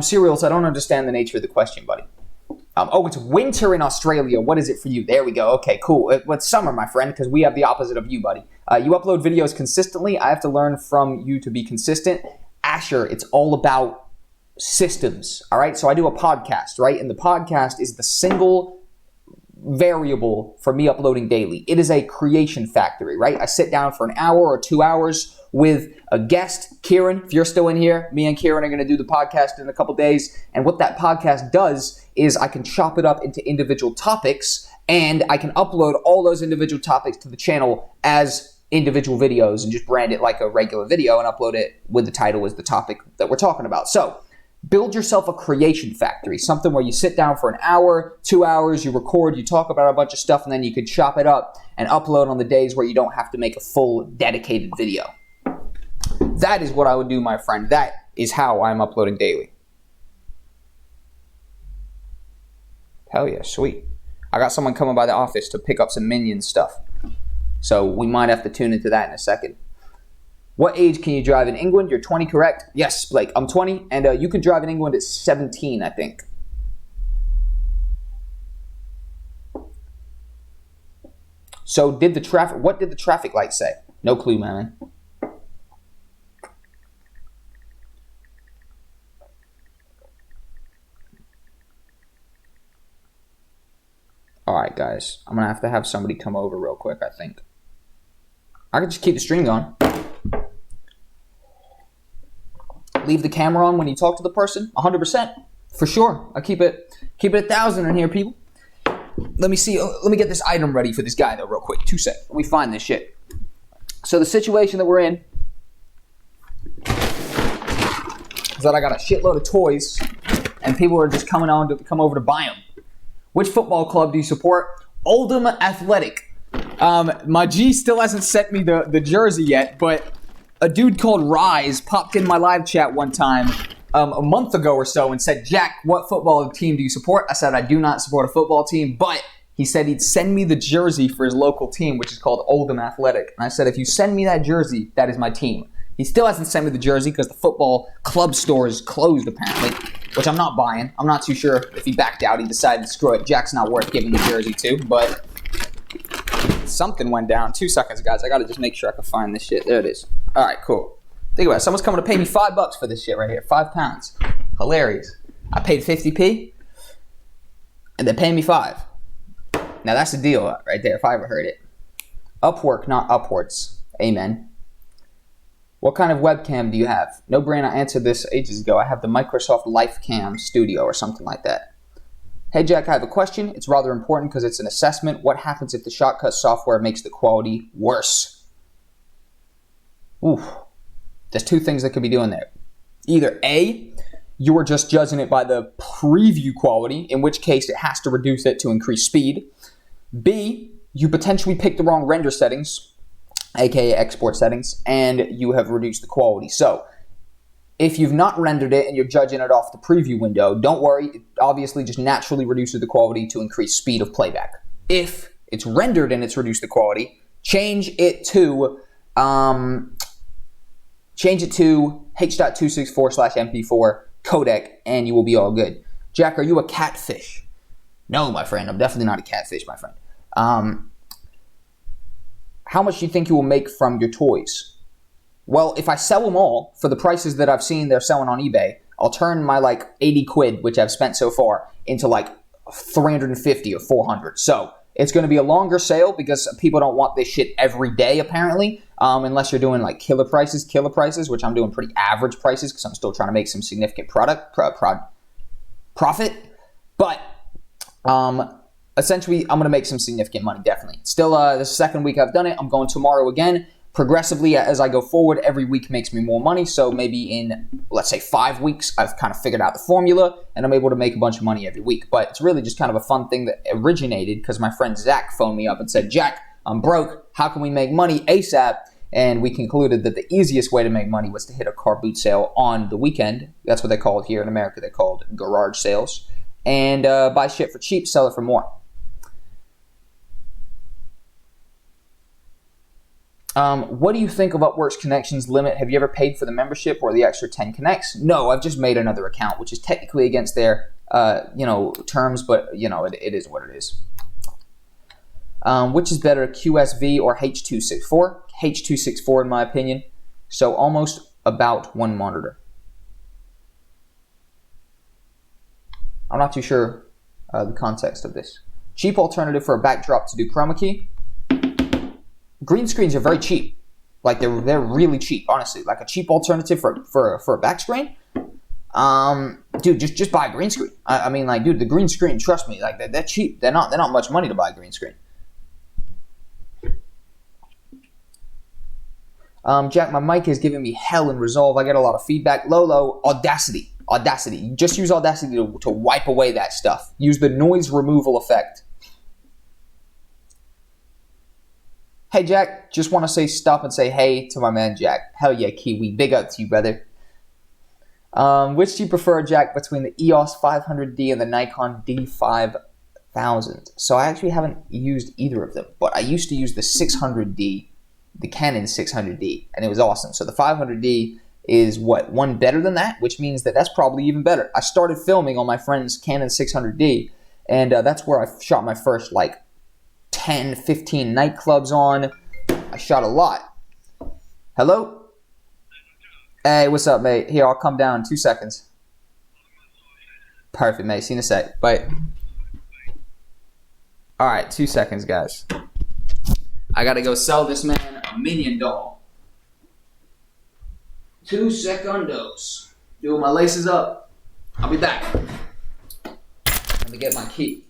Cereals, I don't understand the nature of the question, buddy. It's winter in Australia. What is it for you? There we go. Okay, cool. It's summer, my friend, because we have the opposite of you, buddy. You upload videos consistently. I have to learn from you to be consistent. Asher, it's all about systems, all right? So I do a podcast, right? And the podcast is the single variable for me uploading daily. It is a creation factory, right? I sit down for an hour or 2 hours with a guest, Kieran. If you're still in here, me and Kieran are going to do the podcast in a couple days. And what that podcast does is I can chop it up into individual topics and I can upload all those individual topics to the channel as individual videos and just brand it like a regular video and upload it with the title as the topic that we're talking about. So build yourself a creation factory, something where you sit down for an hour, 2 hours, you record, you talk about a bunch of stuff, and then you can chop it up and upload on the days where you don't have to make a full dedicated video. That is what I would do, my friend. That is how I'm uploading daily. Hell yeah, sweet. I got someone coming by the office to pick up some Minion stuff. So we might have to tune into that in a second. What age can you drive in England? You're 20, correct? Yes, Blake, I'm 20, and you can drive in England at 17, I think. So what did the traffic light say? No clue, man. Alright, guys. I'm going to have somebody come over real quick, I think. I can just keep the stream going. Leave the camera on when you talk to the person. 100%. For sure. I keep it 1,000 in here, people. Let me see. Let me get this item ready for this guy, though, real quick. 2 seconds. Let me find this shit. So the situation that we're in is that I got a shitload of toys, and people are just come over to buy them. Which football club do you support? Oldham Athletic. My G still hasn't sent me the jersey yet, but a dude called Rise popped in my live chat one time a month ago or so and said, Jack, what football team do you support? I said, I do not support a football team, but he said he'd send me the jersey for his local team, which is called Oldham Athletic. And I said, if you send me that jersey, that is my team. He still hasn't sent me the jersey because the football club store is closed, apparently, which I'm not buying. I'm not too sure if he backed out. He decided, screw it, Jack's not worth giving the jersey to, but something went down. 2 seconds, guys. I got to just make sure I can find this shit. There it is. All right, cool. Think about it. Someone's coming to pay me $5 for this shit right here. £5. Hilarious. I paid 50p, and they're paying me 5. Now, that's the deal right there, if I ever heard it. Upwork, not upwards. Amen. What kind of webcam do you have? No brain, I answered this ages ago. I have the Microsoft LifeCam Studio or something like that. Hey, Jack, I have a question. It's rather important because it's an assessment. What happens if the Shotcut software makes the quality worse? Oof. There's 2 things that could be doing there. Either A, you are just judging it by the preview quality, in which case it has to reduce it to increase speed. B, you potentially picked the wrong render settings, aka export settings, and you have reduced the quality. So, if you've not rendered it and you're judging it off the preview window, don't worry. It obviously just naturally reduces the quality to increase speed of playback. If it's rendered and it's reduced the quality, change it to H.264/MP4 codec, and you will be all good. Jack, are you a catfish? No, my friend. I'm definitely not a catfish, my friend. How much do you think you will make from your toys? Well, if I sell them all for the prices that I've seen they're selling on eBay, I'll turn my 80 quid, which I've spent so far, into 350 or 400. So It's going to be a longer sale because people don't want this shit every day, apparently, unless you're doing like killer prices, which I'm doing pretty average prices because I'm still trying to make some significant profit. But essentially, I'm going to make some significant money, definitely. Still, the second week I've done it. I'm going tomorrow again. Progressively, as I go forward, every week makes me more money. So maybe in, let's say, 5 weeks, I've kind of figured out the formula, and I'm able to make a bunch of money every week. But it's really just kind of a fun thing that originated because my friend Zach phoned me up and said, Jack, I'm broke. How can we make money ASAP? And we concluded that the easiest way to make money was to hit a car boot sale on the weekend. That's what they call it here in America. They call it garage sales. And buy shit for cheap, sell it for more. What do you think of Upwork's connections limit? Have you ever paid for the membership or the extra 10 connects? No, I've just made another account, which is technically against their, terms, but, it is what it is. Which is better, QSV or H.264? H.264 in my opinion. So almost about one monitor. I'm not too sure the context of this. Cheap alternative for a backdrop to do chroma key. Green screens are very cheap. Like they're really cheap, honestly. Like a cheap alternative for a back screen. Dude, just buy a green screen. I mean, like, dude, the green screen, trust me, like they're cheap. They're not much money to buy a green screen. Jack, my mic is giving me hell in Resolve. I get a lot of feedback. Lolo, Audacity. Just use Audacity to wipe away that stuff. Use the noise removal effect. Hey, Jack, just want to stop and say hey to my man, Jack. Hell yeah, Kiwi. Big up to you, brother. Which do you prefer, Jack, between the EOS 500D and the Nikon D5000? So I actually haven't used either of them, but I used to use the 600D, the Canon 600D, and it was awesome. So the 500D is one better than that, which means that's probably even better. I started filming on my friend's Canon 600D, and that's where I shot my first, 10, 15 nightclubs on. I shot a lot. Hello? Hey, what's up, mate? Here, I'll come down in 2 seconds. Perfect, mate. See you in a sec. Bye. Alright, 2 seconds, guys. I gotta go sell this man a Minion doll. 2 secondos. Doing my laces up. I'll be back. Let me get my key.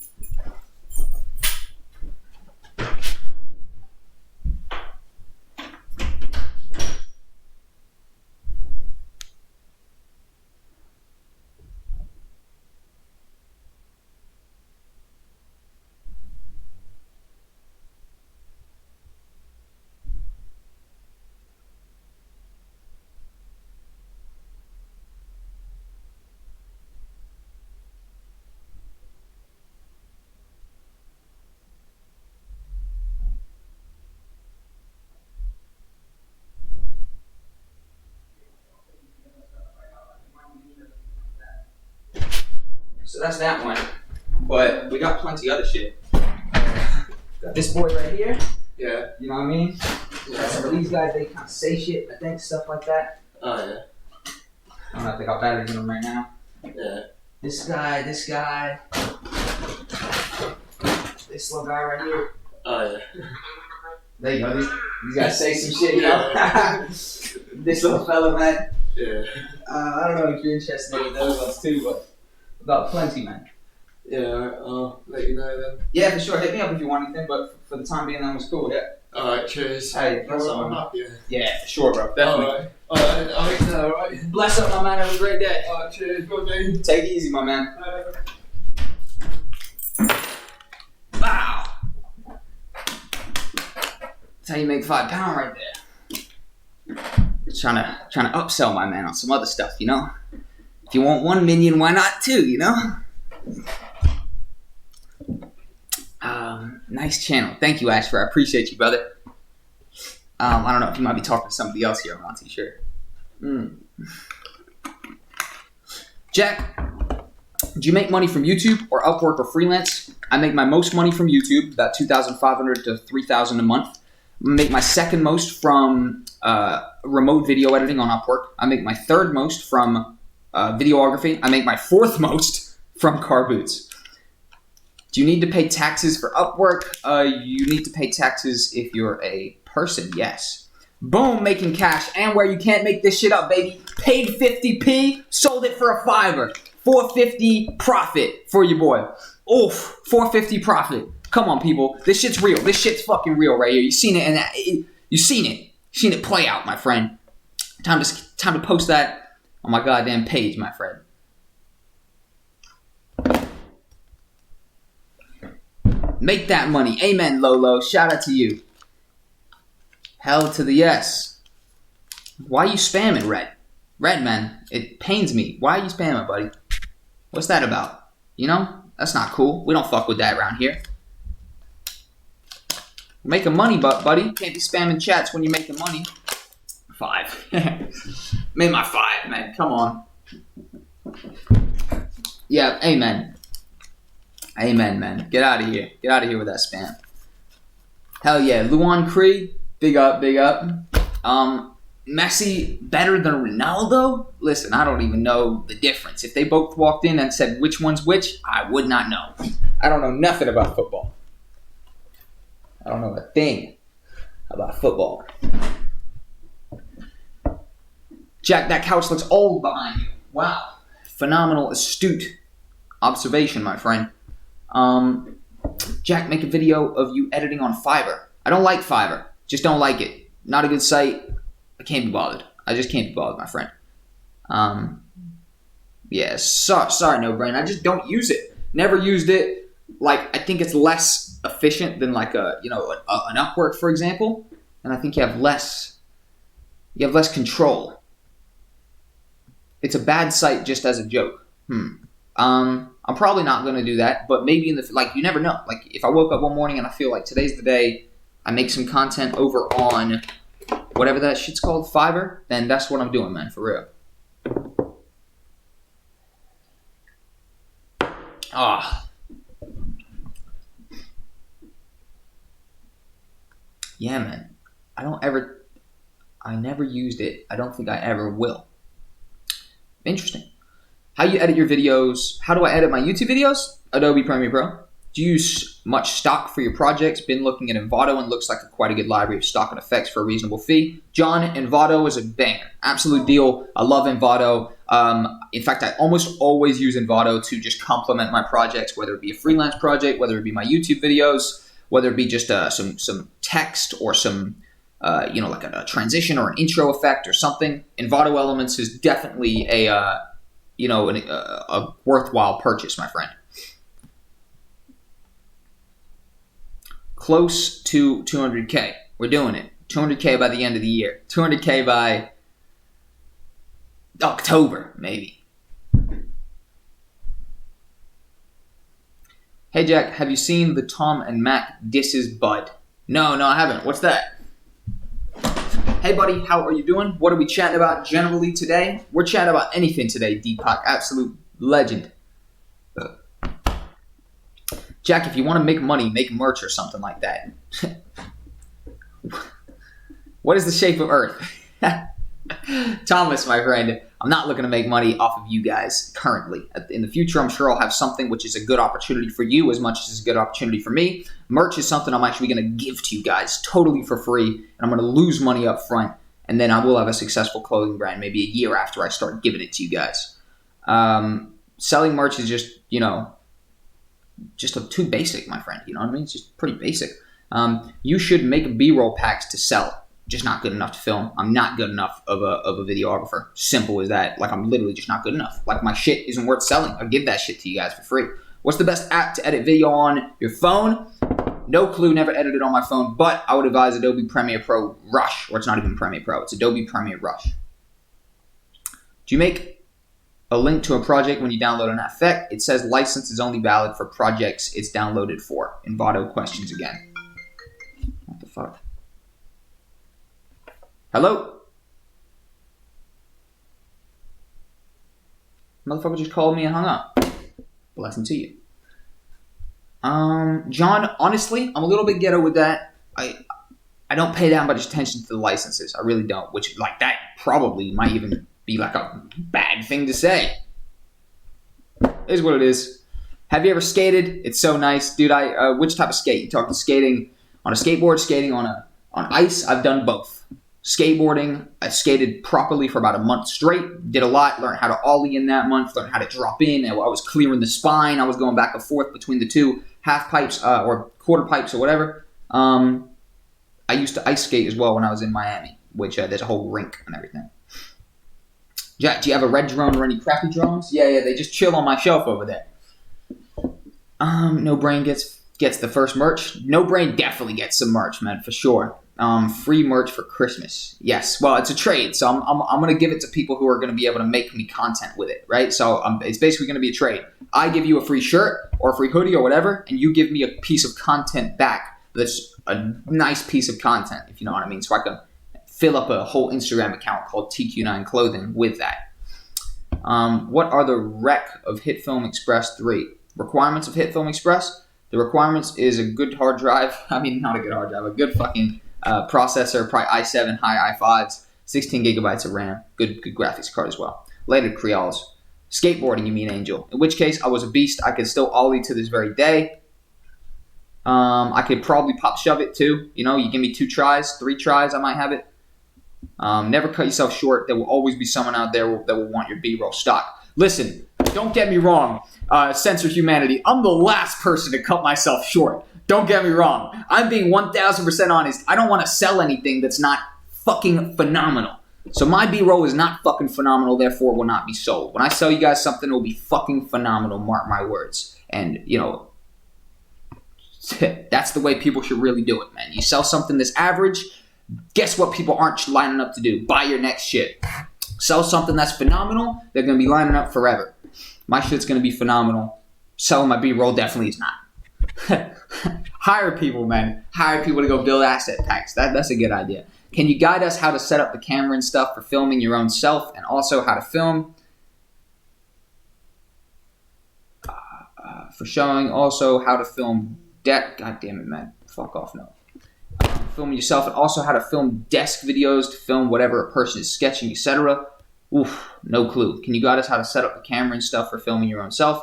So that's that one. But we got plenty other shit. Got this boy right here. Yeah. You know what I mean? Yeah. Some of these guys, they kind of say shit, I think, stuff like that. Oh, yeah. I don't know if they got batteries in them right now. Yeah. This guy. This little guy right here. Oh, yeah. There you go. These guys say some shit, you know? This little fella, man. Yeah. I don't know if you're interested in those ones too, but we got plenty, man. Yeah, I'll let you know then. Yeah, for sure. Hit me up if you want anything, but for the time being, that was cool, yeah? Alright, cheers. Hey, bless up, I'm man. happy. Yeah, for sure, bro. Definitely. Alright, alright. Bless up, my man. Have a great day. Alright, cheers. Good day. Take it easy, my man. Wow. That's how you make £5 right there. Just trying to upsell my man on some other stuff, you know? If you want one minion, why not two, you know? Nice channel. Thank you, Ashford. I appreciate you, brother. I don't know if you might be talking to somebody else here. I'm not too sure. Jack, do you make money from YouTube or Upwork or freelance? I make my most money from YouTube, about $2,500 to $3,000 a month. I make my second most from remote video editing on Upwork. I make my third most from videography. I make my fourth most from car boots. Do you need to pay taxes for Upwork? You need to pay taxes if you're a person, yes. Boom, making cash. And where you can't make this shit up, baby. Paid 50p, sold it for a $5. 450 profit for your boy. Oof, 450 profit. Come on, people. This shit's real. This shit's fucking real right here. You seen it, and you seen it. You seen it play out, my friend. Time to post that on my goddamn page, my friend. Make that money. Amen, Lolo. Shout out to you. Hell to the yes. Why you spamming, Red? Red, man, it pains me. Why are you spamming, buddy? What's that about? You know? That's not cool. We don't fuck with that around here. Making money, buddy. Can't be spamming chats when you're making money. 5. Made my 5, man. Come on. Yeah, amen. Amen, man. Get out of here. Get out of here with that spam. Hell yeah. Luan Cree, big up, big up. Messi better than Ronaldo? Listen, I don't even know the difference. If they both walked in and said which one's which, I would not know. I don't know nothing about football. I don't know a thing about football. Jack, that couch looks old behind you. Wow. Phenomenal, astute observation, my friend. Jack, make a video of you editing on Fiverr. I don't like Fiverr. Just don't like it. Not a good site. I can't be bothered. I just can't be bothered, my friend. Yeah, sorry, no brain. I just don't use it. Never used it. Like, I think it's less efficient than like an Upwork, for example. And I think you have less control. It's a bad site just as a joke. I'm probably not going to do that, but maybe you never know. Like, if I woke up one morning and I feel like today's the day I make some content over on whatever that shit's called, Fiverr, then that's what I'm doing, man, for real. Yeah, man. I never used it. I don't think I ever will. Interesting. How you edit your videos? How do I edit my YouTube videos? Adobe Premiere Pro. Do you use much stock for your projects? Been looking at Envato and looks like quite a good library of stock and effects for a reasonable fee. John, Envato is a banger. Absolute deal. I love Envato. In fact, I almost always use Envato to just complement my projects, whether it be a freelance project, whether it be my YouTube videos, whether it be just some text or some, like a transition or an intro effect or something. Envato Elements is definitely a worthwhile purchase, my friend. Close to 200K. We're doing it. 200K by the end of the year. 200K by October, maybe. Hey, Jack, have you seen the Tom and Mac disses Bud? No, I haven't. What's that? Hey, buddy, how are you doing? What are we chatting about generally today? We're chatting about anything today, Deepak. Absolute legend. Jack, if you want to make money, make merch or something like that. What is the shape of Earth? Thomas, my friend, I'm not looking to make money off of you guys currently. In the future, I'm sure I'll have something which is a good opportunity for you as much as it's a good opportunity for me. Merch is something I'm actually going to give to you guys totally for free, and I'm going to lose money up front, and then I will have a successful clothing brand maybe a year after I start giving it to you guys. Selling merch is just too basic, my friend. You know what I mean? It's just pretty basic. You should make B-roll packs to sell. Just not good enough to film. I'm not good enough of a videographer. Simple as that. Like, I'm literally just not good enough. Like, my shit isn't worth selling. I'll give that shit to you guys for free. What's the best app to edit video on your phone? No clue. Never edited on my phone, but I would advise Adobe Premiere Pro Rush, or it's not even Premiere Pro. It's Adobe Premiere Rush. Do you make a link to a project when you download an effect? It says license is only valid for projects it's downloaded for. Envato questions again. What the fuck? Hello? Motherfucker just called me and hung up. Blessing to you. John, honestly, I'm a little bit ghetto with that. I don't pay that much attention to the licenses. I really don't. Which, like, that probably might even be like a bad thing to say. It is what it is. Have you ever skated? It's so nice, dude. Which type of skate? You talking skating on a skateboard, skating on ice? I've done both. Skateboarding, I skated properly for about a month straight. Did a lot. Learned how to ollie in that month. Learned how to drop in. I was clearing the spine. I was going back and forth between the two half pipes or quarter pipes or whatever. I used to ice skate as well when I was in Miami, which there's a whole rink and everything. Jack, do you have a red drone or any crappy drones? Yeah, they just chill on my shelf over there. No Brain gets the first merch. No Brain definitely gets some merch, man, for sure. Free merch for Christmas. Yes, well, it's a trade, so I'm going to give it to people who are going to be able to make me content with it, right? So it's basically going to be a trade. I give you a free shirt or a free hoodie or whatever, and you give me a piece of content back that's a nice piece of content, if you know what I mean, so I can fill up a whole Instagram account called TQ9 Clothing with that. What are the rec of HitFilm Express 3? Requirements of HitFilm Express? The requirements is a good hard drive. I mean, not a good hard drive, a good fucking processor, probably i7, high i5s, 16 gigabytes of RAM, good graphics card as well. Later, Creoles. Skateboarding, you mean, Angel. In which case, I was a beast. I could still ollie to this very day. I could probably pop shove it too. You know, you give me 2 tries, 3 tries, I might have it. Never cut yourself short. There will always be someone out there that will want your B-roll stock. Listen, don't get me wrong, Censor Humanity. I'm the last person to cut myself short. Don't get me wrong. I'm being 1,000% honest. I don't want to sell anything that's not fucking phenomenal. So my B-roll is not fucking phenomenal, therefore it will not be sold. When I sell you guys something, it will be fucking phenomenal, mark my words. And, you know, that's the way people should really do it, man. You sell something that's average, guess what people aren't lining up to do? Buy your next shit. Sell something that's phenomenal, they're going to be lining up forever. My shit's going to be phenomenal. Selling my B-roll definitely is not. Hire people, man. Hire people to go build asset packs. That's a good idea. Can you guide us how to set up the camera and stuff for filming your own self, and also how to film for showing, also how to film God damn it, man. Fuck off, no. Film yourself, and also how to film desk videos to film whatever a person is sketching, etc. Oof, no clue. Can you guide us how to set up the camera and stuff for filming your own self?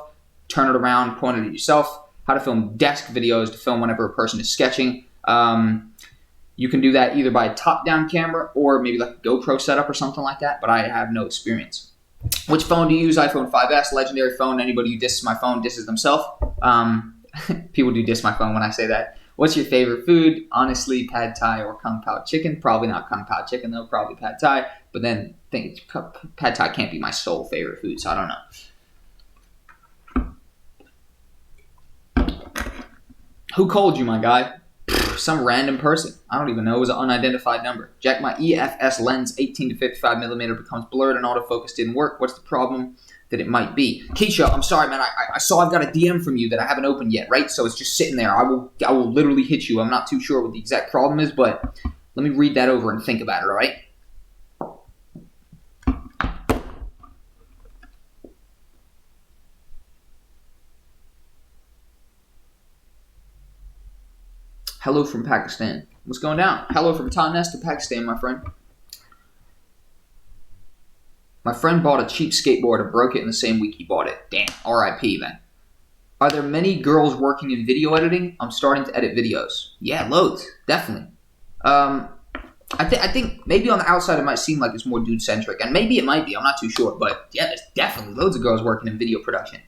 Turn it around, point it at yourself. How to film desk videos to film whenever a person is sketching. You can do that either by a top-down camera or maybe like a GoPro setup or something like that, but I have no experience. Which phone do you use? iPhone 5S, legendary phone. Anybody who disses my phone disses themselves. People do diss my phone when I say that. What's your favorite food? Honestly, pad thai or kung pao chicken. Probably not kung pao chicken though, probably pad thai. But then pad thai can't be my sole favorite food, so I don't know. Who called you, my guy? Some random person. I don't even know. It was an unidentified number. Jack, my EFS lens 18 to 55 millimeter becomes blurred and autofocus didn't work. What's the problem that it might be? Keisha, I'm sorry, man. I saw I've got a DM from you that I haven't opened yet, right? So it's just sitting there. I will literally hit you. I'm not too sure what the exact problem is, but let me read that over and think about it, all right? Hello from Pakistan. What's going down? Hello from Tonnes to Pakistan, my friend. My friend bought a cheap skateboard and broke it in the same week he bought it. Damn, RIP, man. Are there many girls working in video editing? I'm starting to edit videos. Yeah, loads, definitely. I think maybe on the outside it might seem like it's more dude-centric, and maybe it might be, I'm not too sure, but yeah, there's definitely loads of girls working in video production.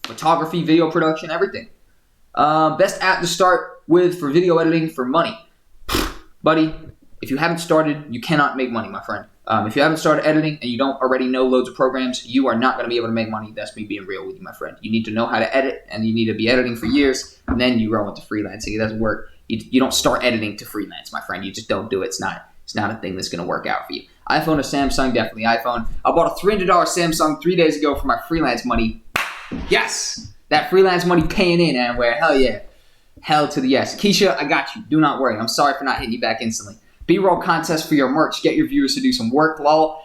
Photography, video production, everything. Best app to start with for video editing for money. Buddy, if you haven't started, you cannot make money, my friend. If you haven't started editing and you don't already know loads of programs, you are not going to be able to make money. That's me being real with you, my friend. You need to know how to edit, and you need to be editing for years, and then you roll into freelancing. It doesn't work. You don't start editing to freelance, my friend. You just don't do it. It's not a thing that's going to work out for you. iPhone or Samsung? Definitely iPhone. I bought a $300 Samsung 3 days ago for my freelance money. Yes! That freelance money paying in, Anware. Hell yeah. Hell to the yes. Keisha, I got you. Do not worry. I'm sorry for not hitting you back instantly. B-roll contest for your merch. Get your viewers to do some work, lol.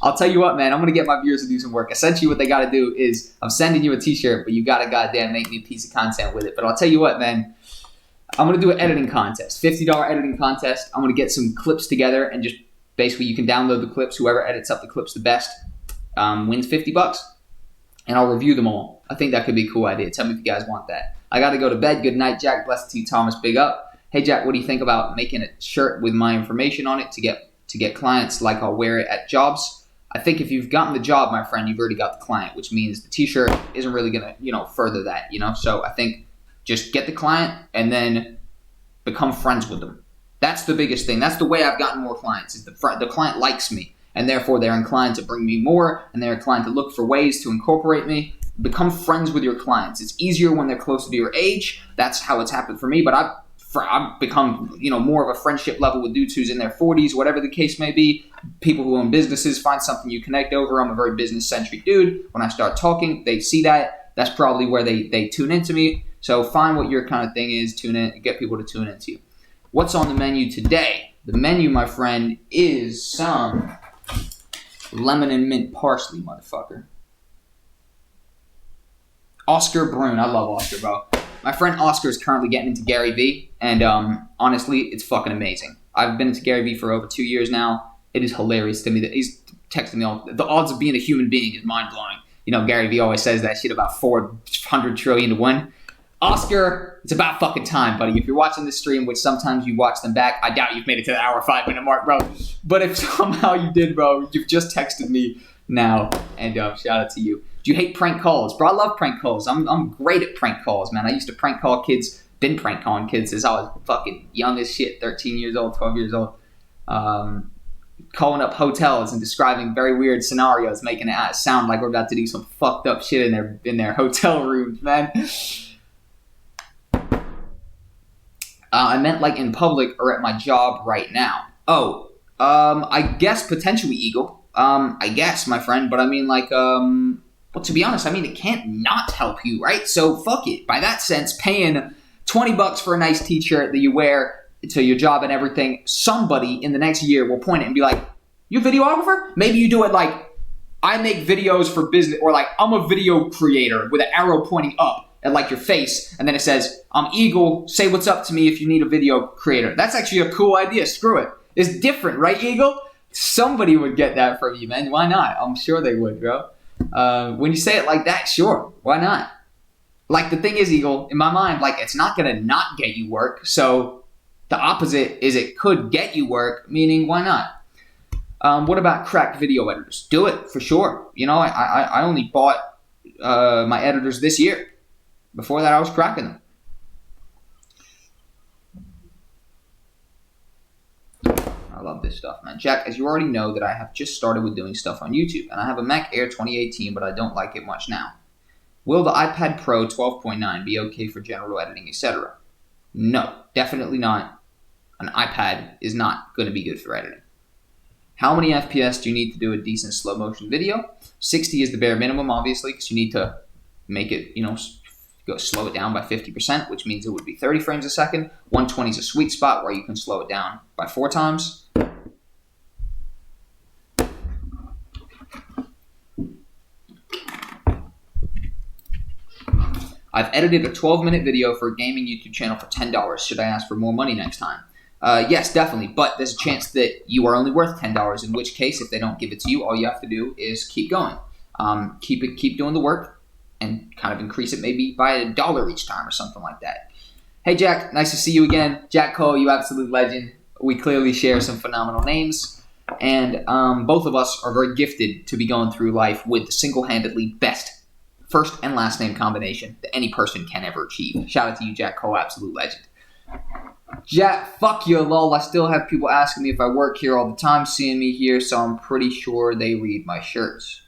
I'll tell you what, man. I'm going to get my viewers to do some work. Essentially, what they got to do is I'm sending you a t-shirt, but you got to goddamn make me a piece of content with it. But I'll tell you what, man. I'm going to do an editing contest. $50 editing contest. I'm going to get some clips together and just basically you can download the clips. Whoever edits up the clips the best wins $50. and I'll review them all. I think that could be a cool idea. Tell me if you guys want that. I got to go to bed. Good night, Jack. Blessed to you, Thomas. Big up. Hey, Jack, what do you think about making a shirt with my information on it to get clients like I'll wear it at jobs? I think if you've gotten the job, my friend, you've already got the client, which means the t-shirt isn't really going to, further that, So I think just get the client and then become friends with them. That's the biggest thing. That's the way I've gotten more clients is the client likes me, and therefore they're inclined to bring me more, and they're inclined to look for ways to incorporate me. Become friends with your clients. It's easier when they're closer to your age. That's how it's happened for me, but I've become, more of a friendship level with dudes who's in their 40s, whatever the case may be. People who own businesses, find something you connect over. I'm a very business-centric dude. When I start talking, they see that. That's probably where they tune into me. So find what your kind of thing is, tune in, get people to tune into you. What's on the menu today? The menu, my friend, is some lemon and mint parsley, motherfucker. Oscar Brune. I love Oscar, bro. My friend Oscar is currently getting into Gary Vee, and honestly, it's fucking amazing. I've been into Gary Vee for over 2 years now. It is hilarious to me that he's texting me all. The odds of being a human being is mind-blowing. Gary Vee always says that shit about 400 trillion to 1. Oscar, it's about fucking time, buddy. If you're watching this stream, which sometimes you watch them back, I doubt you've made it to the hour 5 minute mark, bro. But if somehow you did, bro, you've just texted me now, and shout out to you. Do you hate prank calls? Bro, I love prank calls. I'm great at prank calls, man. I used to prank call kids, been prank calling kids since I was fucking young as shit, 13 years old, 12 years old. Calling up hotels and describing very weird scenarios, making it sound like we're about to do some fucked up shit in their hotel rooms, man. I meant like in public or at my job right now. I guess potentially Eagle. I guess, my friend, but I mean like, well, to be honest, it can't not help you, right? So fuck it. By that sense, paying $20 for a nice t-shirt that you wear to your job and everything, somebody in the next year will point it and be like, you a videographer? Maybe you do it like, I make videos for business, or like, I'm a video creator with an arrow pointing up at like your face, and then it says, I'm Eagle, say what's up to me if you need a video creator. That's actually a cool idea. Screw it. It's different, right, Eagle? Somebody would get that from you, man. Why not? I'm sure they would, bro. When you say it like that, sure. Why not? Like, the thing is, Eagle, in my mind, like, it's not going to not get you work. So the opposite is it could get you work, meaning why not? What about cracked video editors? Do it, for sure. I only bought my editors this year. Before that, I was cracking them. I love this stuff, man. Jack, as you already know that I have just started with doing stuff on YouTube, and I have a Mac Air 2018, but I don't like it much now. Will the iPad Pro 12.9 be okay for general editing, etc.? No, definitely not. An iPad is not going to be good for editing. How many FPS do you need to do a decent slow motion video? 60 is the bare minimum, obviously, because you need to make it, slow it down by 50%, which means it would be 30 frames a second. 120 is a sweet spot where you can slow it down by 4 times. I've edited a 12-minute video for a gaming YouTube channel for $10. Should I ask for more money next time? Yes, definitely, but there's a chance that you are only worth $10, in which case, if they don't give it to you, all you have to do is keep going. Keep doing the work, and kind of increase it maybe by $1 each time or something like that. Hey, Jack, nice to see you again. Jack Cole, you absolute legend. We clearly share some phenomenal names, and both of us are very gifted to be going through life with the single-handedly best first and last name combination that any person can ever achieve. Shout out to you, Jack Cole, absolute legend. Jack, fuck you, lol. I still have people asking me if I work here all the time, seeing me here, so I'm pretty sure they read my shirts.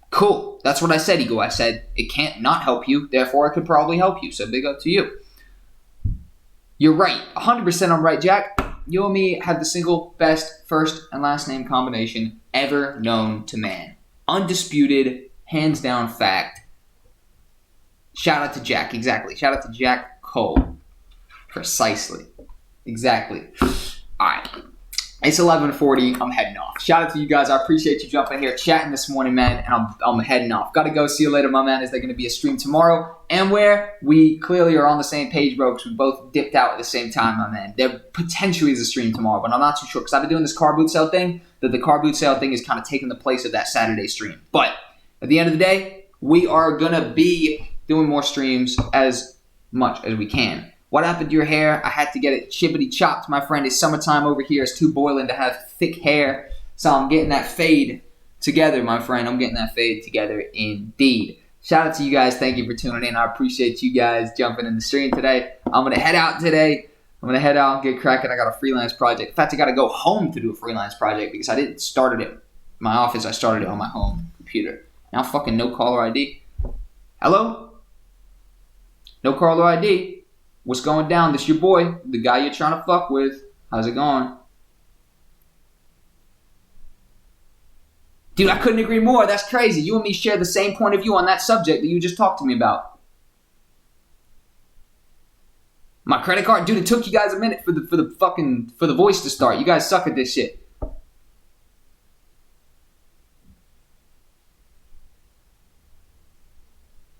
Cool. That's what I said, Eagle. I said, it can't not help you, therefore it could probably help you, so big up to you. You're right. 100% I'm right, Jack. You and me have the single best first and last name combination ever known to man. Undisputed, hands down fact. Shout out to Jack, exactly. Shout out to Jack Cole. Precisely. Exactly. Alright. It's 11:40. I'm heading off. Shout out to you guys. I appreciate you jumping here, chatting this morning, man. And I'm heading off. Got to go. See you later, my man. Is there going to be a stream tomorrow? And where we clearly are on the same page, bro, because we both dipped out at the same time, my man. There potentially is a stream tomorrow, but I'm not too sure because I've been doing this car boot sale thing. That the car boot sale thing is kind of taking the place of that Saturday stream. But at the end of the day, we are going to be doing more streams as much as we can. What happened to your hair? I had to get it chippity chopped, my friend. It's summertime over here. It's too boiling to have thick hair. So I'm getting that fade together, my friend. I'm getting that fade together indeed. Shout out to you guys. Thank you for tuning in. I appreciate you guys jumping in the stream today. I'm going to head out today. I'm going to head out and get cracking. I got a freelance project. In fact, I got to go home to do a freelance project because I didn't start it at my office. I started it on my home computer. Now fucking no caller ID. Hello? No caller ID. What's going down? This your boy, the guy you're trying to fuck with. How's it going? Dude, I couldn't agree more. That's crazy. You and me share the same point of view on that subject that you just talked to me about. My credit card, dude, it took you guys a minute for the voice to start. You guys suck at this shit.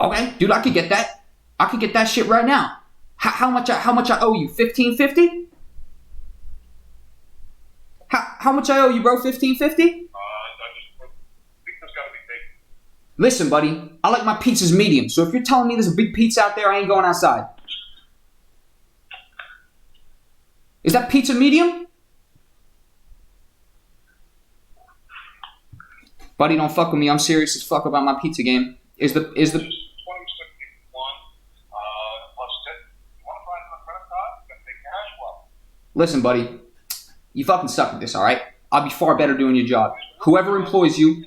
Okay, dude, I could get that. I could get that shit right now. How much I owe you? $15.50? How much I owe you, bro? $15.50? Listen, buddy, I like my pizzas medium. So if you're telling me there's a big pizza out there, I ain't going outside. Is that pizza medium? Buddy, don't fuck with me. I'm serious as fuck about my pizza game. Is the 2061 plus tip. You want to find my credit card? You gotta take cash well. Listen, buddy, you fucking suck at this, all right? I'll be far better doing your job. Whoever employs you,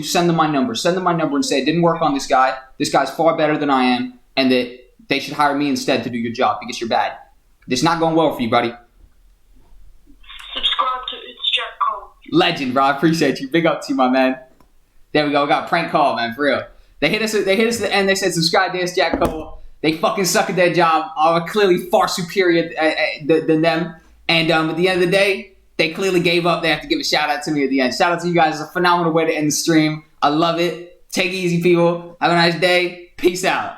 send them my number. Send them my number and say it didn't work on this guy. This guy's far better than I am, and that they should hire me instead to do your job because you're bad. It's not going well for you, buddy. Subscribe to It's Jack Cole. Legend, bro. I appreciate you. Big up to you, my man. There we go. We got a prank call, man, for real. They hit us at the end. They said, subscribe to It's Jack Cole. They fucking suck at their job. Are clearly far superior than them. And at the end of the day, they clearly gave up. They have to give a shout out to me at the end. Shout out to you guys. It's a phenomenal way to end the stream. I love it. Take it easy, people. Have a nice day. Peace out.